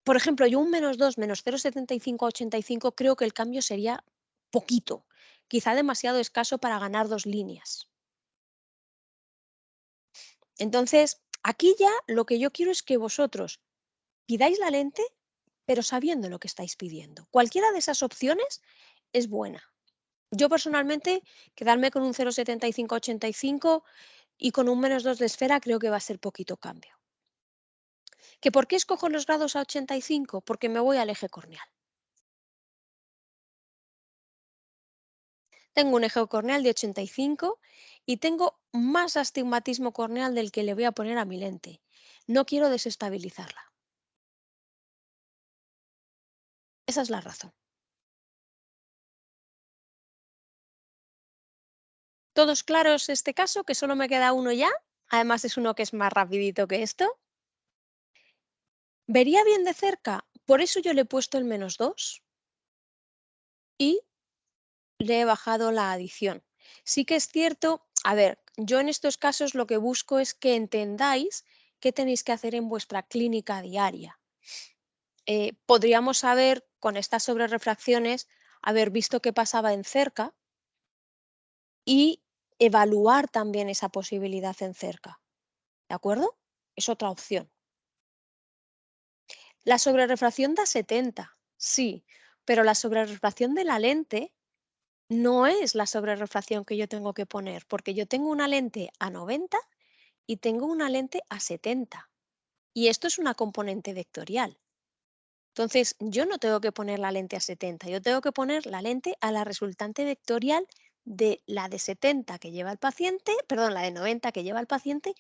por ejemplo, yo un -2, -0,75 a 85 creo que el cambio sería poquito, quizá demasiado escaso para ganar 2 líneas. Entonces, aquí ya lo que yo quiero es que vosotros pidáis la lente, pero sabiendo lo que estáis pidiendo. Cualquiera de esas opciones es buena. Yo personalmente, quedarme con un 0,75-85 y con un -2 de esfera creo que va a ser poquito cambio. ¿Que por qué escojo los grados a 85? Porque me voy al eje corneal. Tengo un eje corneal de 85 y tengo más astigmatismo corneal del que le voy a poner a mi lente. No quiero desestabilizarla. Esa es la razón. ¿Todos claros este caso? Que solo me queda uno ya. Además es uno que es más rapidito que esto. ¿Vería bien de cerca? Por eso yo le he puesto el -2 y le he bajado la adición. Sí que es cierto, a ver, yo en estos casos lo que busco es que entendáis qué tenéis que hacer en vuestra clínica diaria. Podríamos haber, con estas sobrerefracciones, haber visto qué pasaba en cerca y evaluar también esa posibilidad en cerca. ¿De acuerdo? Es otra opción. La sobrerefracción da 70, sí, pero la sobrerefracción de la lente no es la sobrerefracción que yo tengo que poner, porque yo tengo una lente a 90 y tengo una lente a 70. Y esto es una componente vectorial. Entonces, yo no tengo que poner la lente a 70, yo tengo que poner la lente a la resultante vectorial de la de 70 que lleva el paciente, perdón, la de 90 que lleva el paciente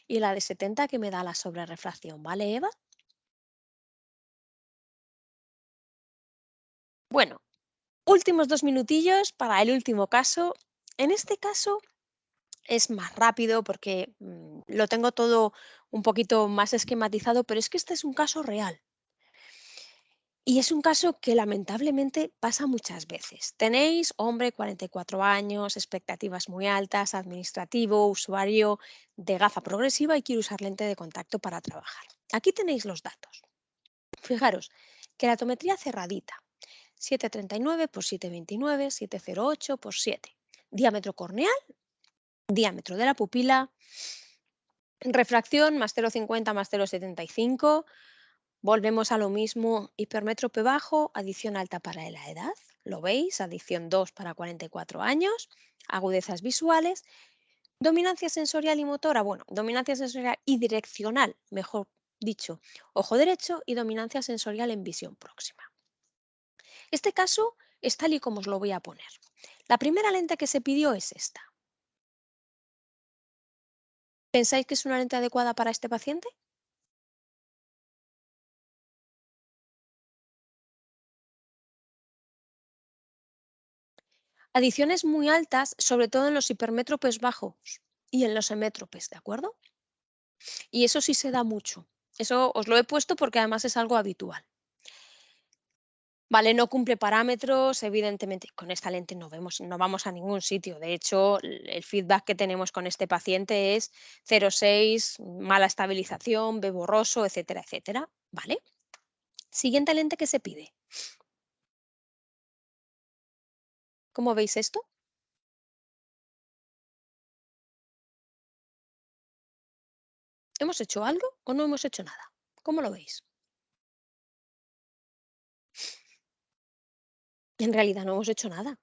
y la de 70 que me da la sobrerefracción, ¿vale, Eva? Bueno, últimos 2 minutillos para el último caso En este caso es más rápido porque lo tengo todo un poquito más esquematizado, pero es que este es un caso real. Y es un caso que lamentablemente pasa muchas veces. Tenéis hombre, 44 años, expectativas muy altas, administrativo, usuario de gafa progresiva y quiere usar lente de contacto para trabajar. Aquí tenéis los datos. Fijaros, queratometría cerradita, 739 por 729, 708 por 7. Diámetro corneal, diámetro de la pupila, refracción más 0,50 más 0,75. Volvemos a lo mismo, hipermétrope bajo, adición alta para la edad, lo veis, adición 2 para 44 años, agudezas visuales, dominancia sensorial y motora, bueno, dominancia sensorial y direccional, mejor dicho, ojo derecho y dominancia sensorial en visión próxima. Este caso es tal y como os lo voy a poner. La primera lente que se pidió es esta. ¿Pensáis que es una lente adecuada para este paciente? Adiciones muy altas, sobre todo en los hipermétropes bajos y en los emétropes, ¿de acuerdo? Y eso sí se da mucho. Eso os lo he puesto porque además es algo habitual. Vale, no cumple parámetros, evidentemente con esta lente no vemos, no vamos a ningún sitio. De hecho, el feedback que tenemos con este paciente es 0,6, mala estabilización, ve borroso, etcétera, etcétera. ¿Vale? Siguiente lente que se pide. ¿Cómo veis esto? ¿Hemos hecho algo o no hemos hecho nada? ¿Cómo lo veis? En realidad no hemos hecho nada.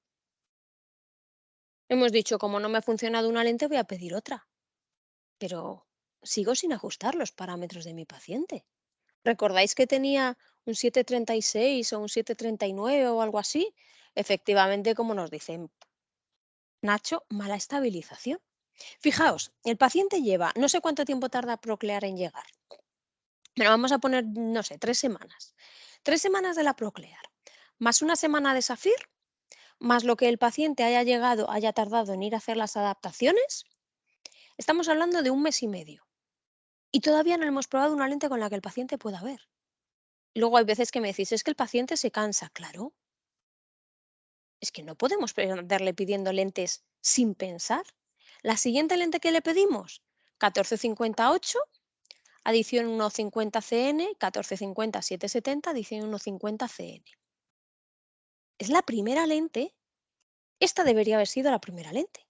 Hemos dicho, como no me ha funcionado una lente, voy a pedir otra. Pero sigo sin ajustar los parámetros de mi paciente. ¿Recordáis que tenía un 736 o un 739 o algo así? Efectivamente, como nos dicen, Nacho, mala estabilización. Fijaos, el paciente lleva, no sé cuánto tiempo tarda Proclear en llegar, pero vamos a poner, no sé, 3 semanas. 3 semanas de la Proclear, más una semana de Safir, más lo que el paciente haya llegado, haya tardado en ir a hacer las adaptaciones, estamos hablando de un mes y medio. Y todavía no hemos probado una lente con la que el paciente pueda ver. Luego hay veces que me decís, es que el paciente se cansa. Claro, es que no podemos andarle pidiendo lentes sin pensar. La siguiente lente que le pedimos, 1458, adición 1,50 cn, 1450 770, adición 1,50 cn. Es la primera lente, esta debería haber sido la primera lente.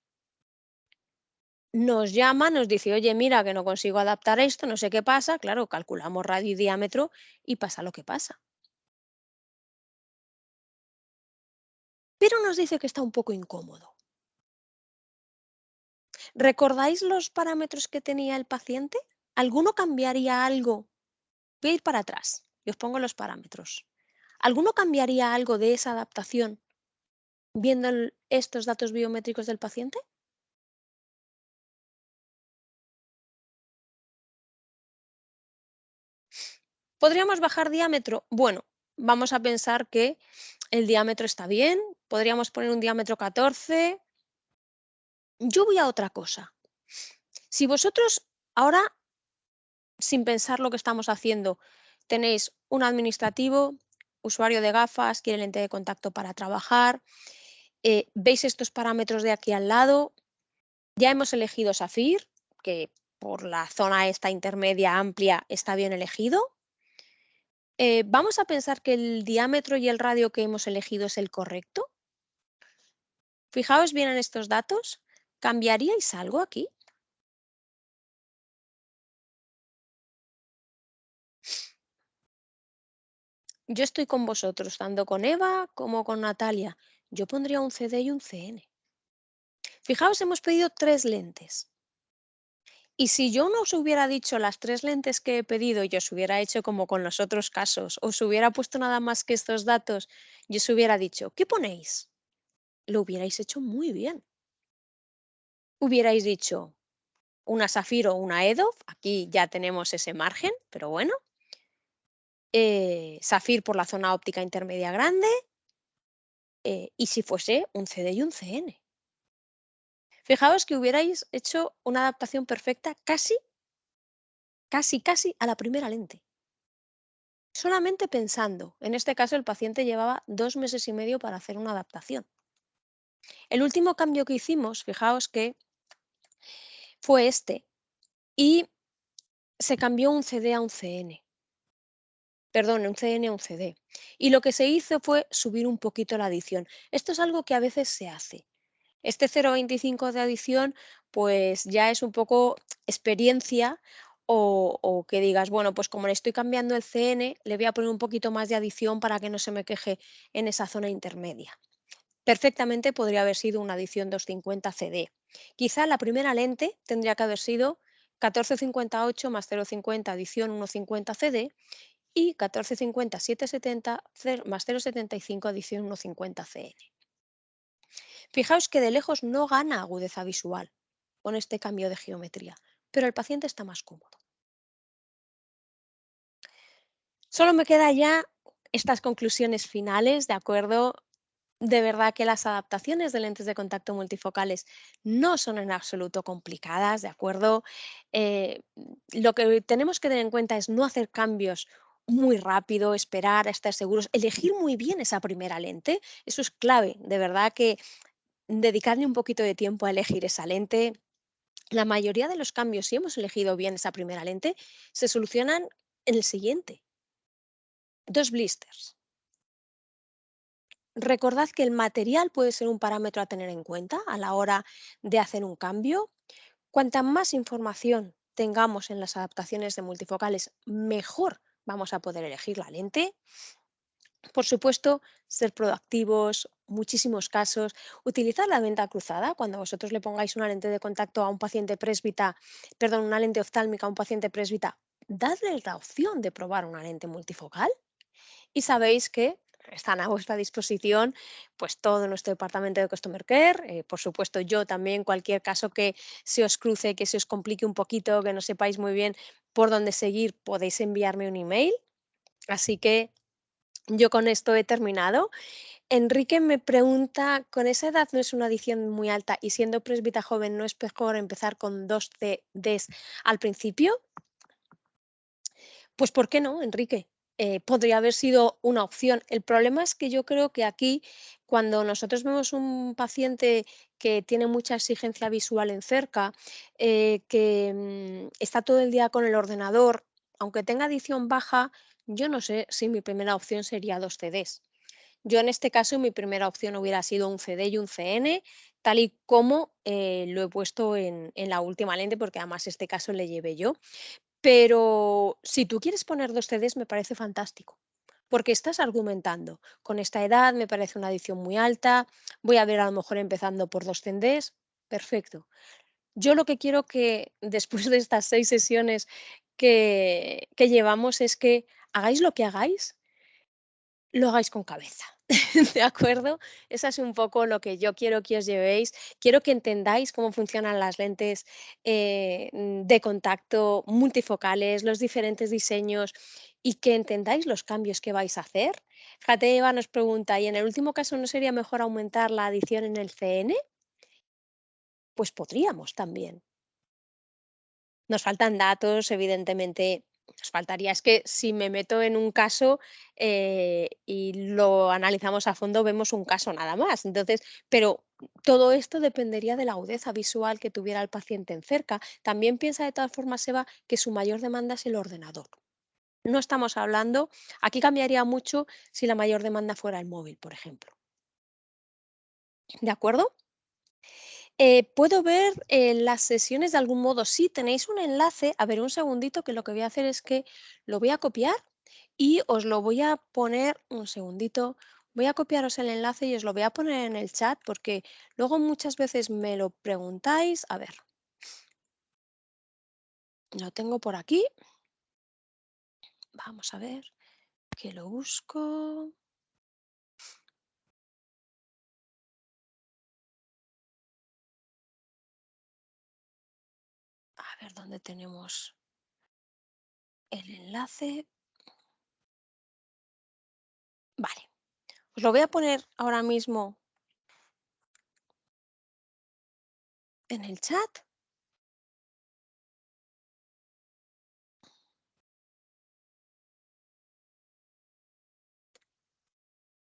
Nos llama, nos dice, oye, mira que no consigo adaptar esto, no sé qué pasa. Claro, calculamos radio y diámetro y pasa lo que pasa. Pero nos dice que está un poco incómodo. ¿Recordáis los parámetros que tenía el paciente? ¿Alguno cambiaría algo? Voy a ir para atrás y os pongo los parámetros. ¿Alguno cambiaría algo de esa adaptación viendo estos datos biométricos del paciente? ¿Podríamos bajar diámetro? Bueno, vamos a pensar que el diámetro está bien. Podríamos poner un diámetro 14. Yo voy a otra cosa. Si vosotros ahora, sin pensar lo que estamos haciendo, tenéis un administrativo, usuario de gafas, quiere lente de contacto para trabajar, veis estos parámetros de aquí al lado, ya hemos elegido Safir, que por la zona esta intermedia amplia está bien elegido. Vamos a pensar que el diámetro y el radio que hemos elegido es el correcto. Fijaos bien en estos datos. ¿Cambiaríais algo aquí? Yo estoy con vosotros, tanto con Eva como con Natalia. Yo pondría un CD y un CN. Fijaos, hemos pedido 3 lentes. Y si yo no os hubiera dicho las 3 lentes que he pedido y os hubiera hecho como con los otros casos, os hubiera puesto nada más que estos datos y os hubiera dicho, ¿qué ponéis? Lo hubierais hecho muy bien. Hubierais dicho una Safiro o una EDOF, aquí ya tenemos ese margen, pero bueno. Safir por la zona óptica intermedia grande y si fuese un CD y un CN. Fijaos que hubierais hecho una adaptación perfecta casi, casi, casi a la primera lente. Solamente pensando, en este caso el paciente llevaba 2 meses y medio para hacer una adaptación. El último cambio que hicimos, fijaos que fue este, y se cambió un CD a un CN, perdón, un CN a un CD. Y lo que se hizo fue subir un poquito la adición. Esto es algo que a veces se hace. Este 0,25 de adición, pues ya es un poco experiencia o que digas, bueno, pues como le estoy cambiando el CN, le voy a poner un poquito más de adición para que no se me queje en esa zona intermedia. Perfectamente podría haber sido una adición 250 CD. Quizá la primera lente tendría que haber sido 1458 más 0,50 adición 1,50 CD y 1450 770 más 0,75 adición 1,50 CN. Fijaos que de lejos no gana agudeza visual con este cambio de geometría, pero el paciente está más cómodo. Solo me queda ya estas conclusiones finales, ¿de acuerdo? De verdad que las adaptaciones de lentes de contacto multifocales no son en absoluto complicadas, ¿de acuerdo? Lo que tenemos que tener en cuenta es no hacer cambios muy rápido, esperar a estar seguros, elegir muy bien esa primera lente, eso es clave, de verdad que dedicarle un poquito de tiempo a elegir esa lente. La mayoría de los cambios, si hemos elegido bien esa primera lente, se solucionan en el siguiente. Dos blisters. Recordad que el material puede ser un parámetro a tener en cuenta a la hora de hacer un cambio. Cuanta más información tengamos en las adaptaciones de multifocales, mejor vamos a poder elegir la lente. Por supuesto, ser proactivos, muchísimos casos, utilizar la venta cruzada. Cuando vosotros le pongáis una lente de contacto a un paciente presbita, perdón, una lente oftálmica a un paciente presbita, dadles la opción de probar una lente multifocal y sabéis que están a vuestra disposición pues todo nuestro departamento de Customer Care, por supuesto yo también, cualquier caso que se os cruce, que se os complique un poquito, que no sepáis muy bien por dónde seguir, podéis enviarme un email. Así que yo con esto he terminado. Enrique me pregunta, ¿con esa edad no es una adición muy alta y siendo presbita joven no es mejor empezar con 2 CDs al principio? Pues ¿por qué no, Enrique? Podría haber sido una opción. El problema es que yo creo que aquí, cuando nosotros vemos un paciente que tiene mucha exigencia visual en cerca, que está todo el día con el ordenador, aunque tenga adición baja, yo no sé si mi primera opción sería 2 CDs. Yo en este caso mi primera opción hubiera sido un CD y un CN, tal y como lo he puesto en la última lente, porque además este caso le llevé yo. Pero si tú quieres poner 2 CDs me parece fantástico, porque estás argumentando, con esta edad me parece una adición muy alta, voy a ver a lo mejor empezando por 2 CDs, perfecto. Yo lo que quiero que después de estas 6 sesiones que llevamos es que hagáis lo que hagáis, lo hagáis con cabeza, ¿de acuerdo? Eso es un poco lo que yo quiero que os llevéis. Quiero que entendáis cómo funcionan las lentes de contacto multifocales, los diferentes diseños y que entendáis los cambios que vais a hacer. Fíjate, Eva nos pregunta, ¿y en el último caso no sería mejor aumentar la adición en el CN? Pues podríamos también. Nos faltan datos, evidentemente, nos faltaría. Es que si me meto en un caso y lo analizamos a fondo, vemos un caso nada más. Entonces, pero todo esto dependería de la agudeza visual que tuviera el paciente en cerca. También piensa de todas formas, Eva, que su mayor demanda es el ordenador. No estamos hablando, aquí cambiaría mucho si la mayor demanda fuera el móvil, por ejemplo. ¿De acuerdo? ¿Puedo ver las sesiones de algún modo? Sí, tenéis un enlace. A ver, un segundito, que lo que voy a hacer es que lo voy a copiar y os lo voy a poner, un segundito, voy a copiaros el enlace y os lo voy a poner en el chat porque luego muchas veces me lo preguntáis. A ver, lo tengo por aquí. Vamos a ver, que lo busco. A ver, ¿dónde tenemos el enlace? Vale, os lo voy a poner ahora mismo en el chat.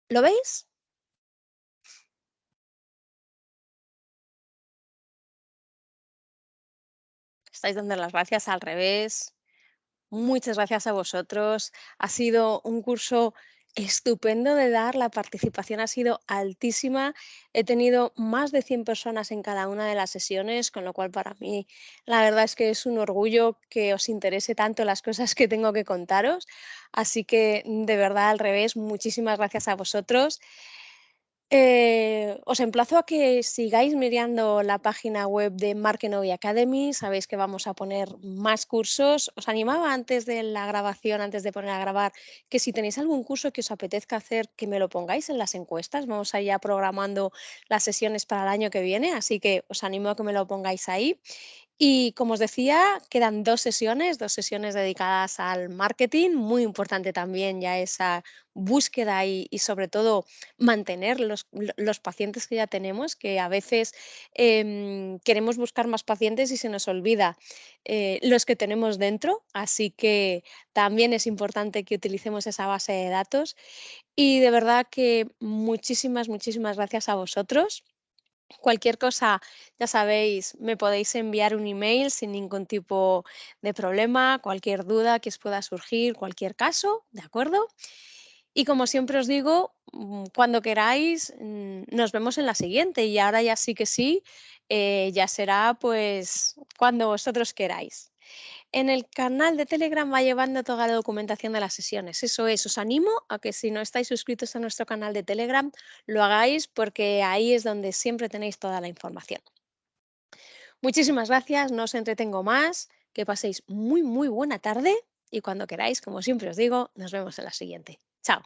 ¿Lo veis? Estáis dando las gracias al revés. Muchas gracias a vosotros. Ha sido un curso estupendo de dar, la participación ha sido altísima. He tenido más de 100 personas en cada una de las sesiones, con lo cual para mí la verdad es que es un orgullo que os interese tanto las cosas que tengo que contaros. Así que de verdad al revés, muchísimas gracias a vosotros. Os emplazo a que sigáis mirando la página web de Markenovi Academy. Sabéis que vamos a poner más cursos. Os animaba antes de la grabación, antes de poner a grabar, que si tenéis algún curso que os apetezca hacer, que me lo pongáis en las encuestas. Vamos a ir ya programando las sesiones para el año que viene, así que os animo a que me lo pongáis ahí. Y como os decía, quedan dos sesiones dedicadas al marketing, muy importante también ya esa búsqueda y sobre todo mantener los pacientes que ya tenemos, que a veces queremos buscar más pacientes y se nos olvida los que tenemos dentro, así que también es importante que utilicemos esa base de datos. Y de verdad que muchísimas, muchísimas gracias a vosotros. Cualquier cosa, ya sabéis, me podéis enviar un email sin ningún tipo de problema, cualquier duda que os pueda surgir, cualquier caso, ¿de acuerdo? Y como siempre os digo, cuando queráis, nos vemos en la siguiente. Y ahora ya sí que sí, ya será pues cuando vosotros queráis. En el canal de Telegram va llevando toda la documentación de las sesiones. Eso es, os animo a que si no estáis suscritos a nuestro canal de Telegram, lo hagáis porque ahí es donde siempre tenéis toda la información. Muchísimas gracias, no os entretengo más, que paséis muy, muy buena tarde y cuando queráis, como siempre os digo, nos vemos en la siguiente. Chao.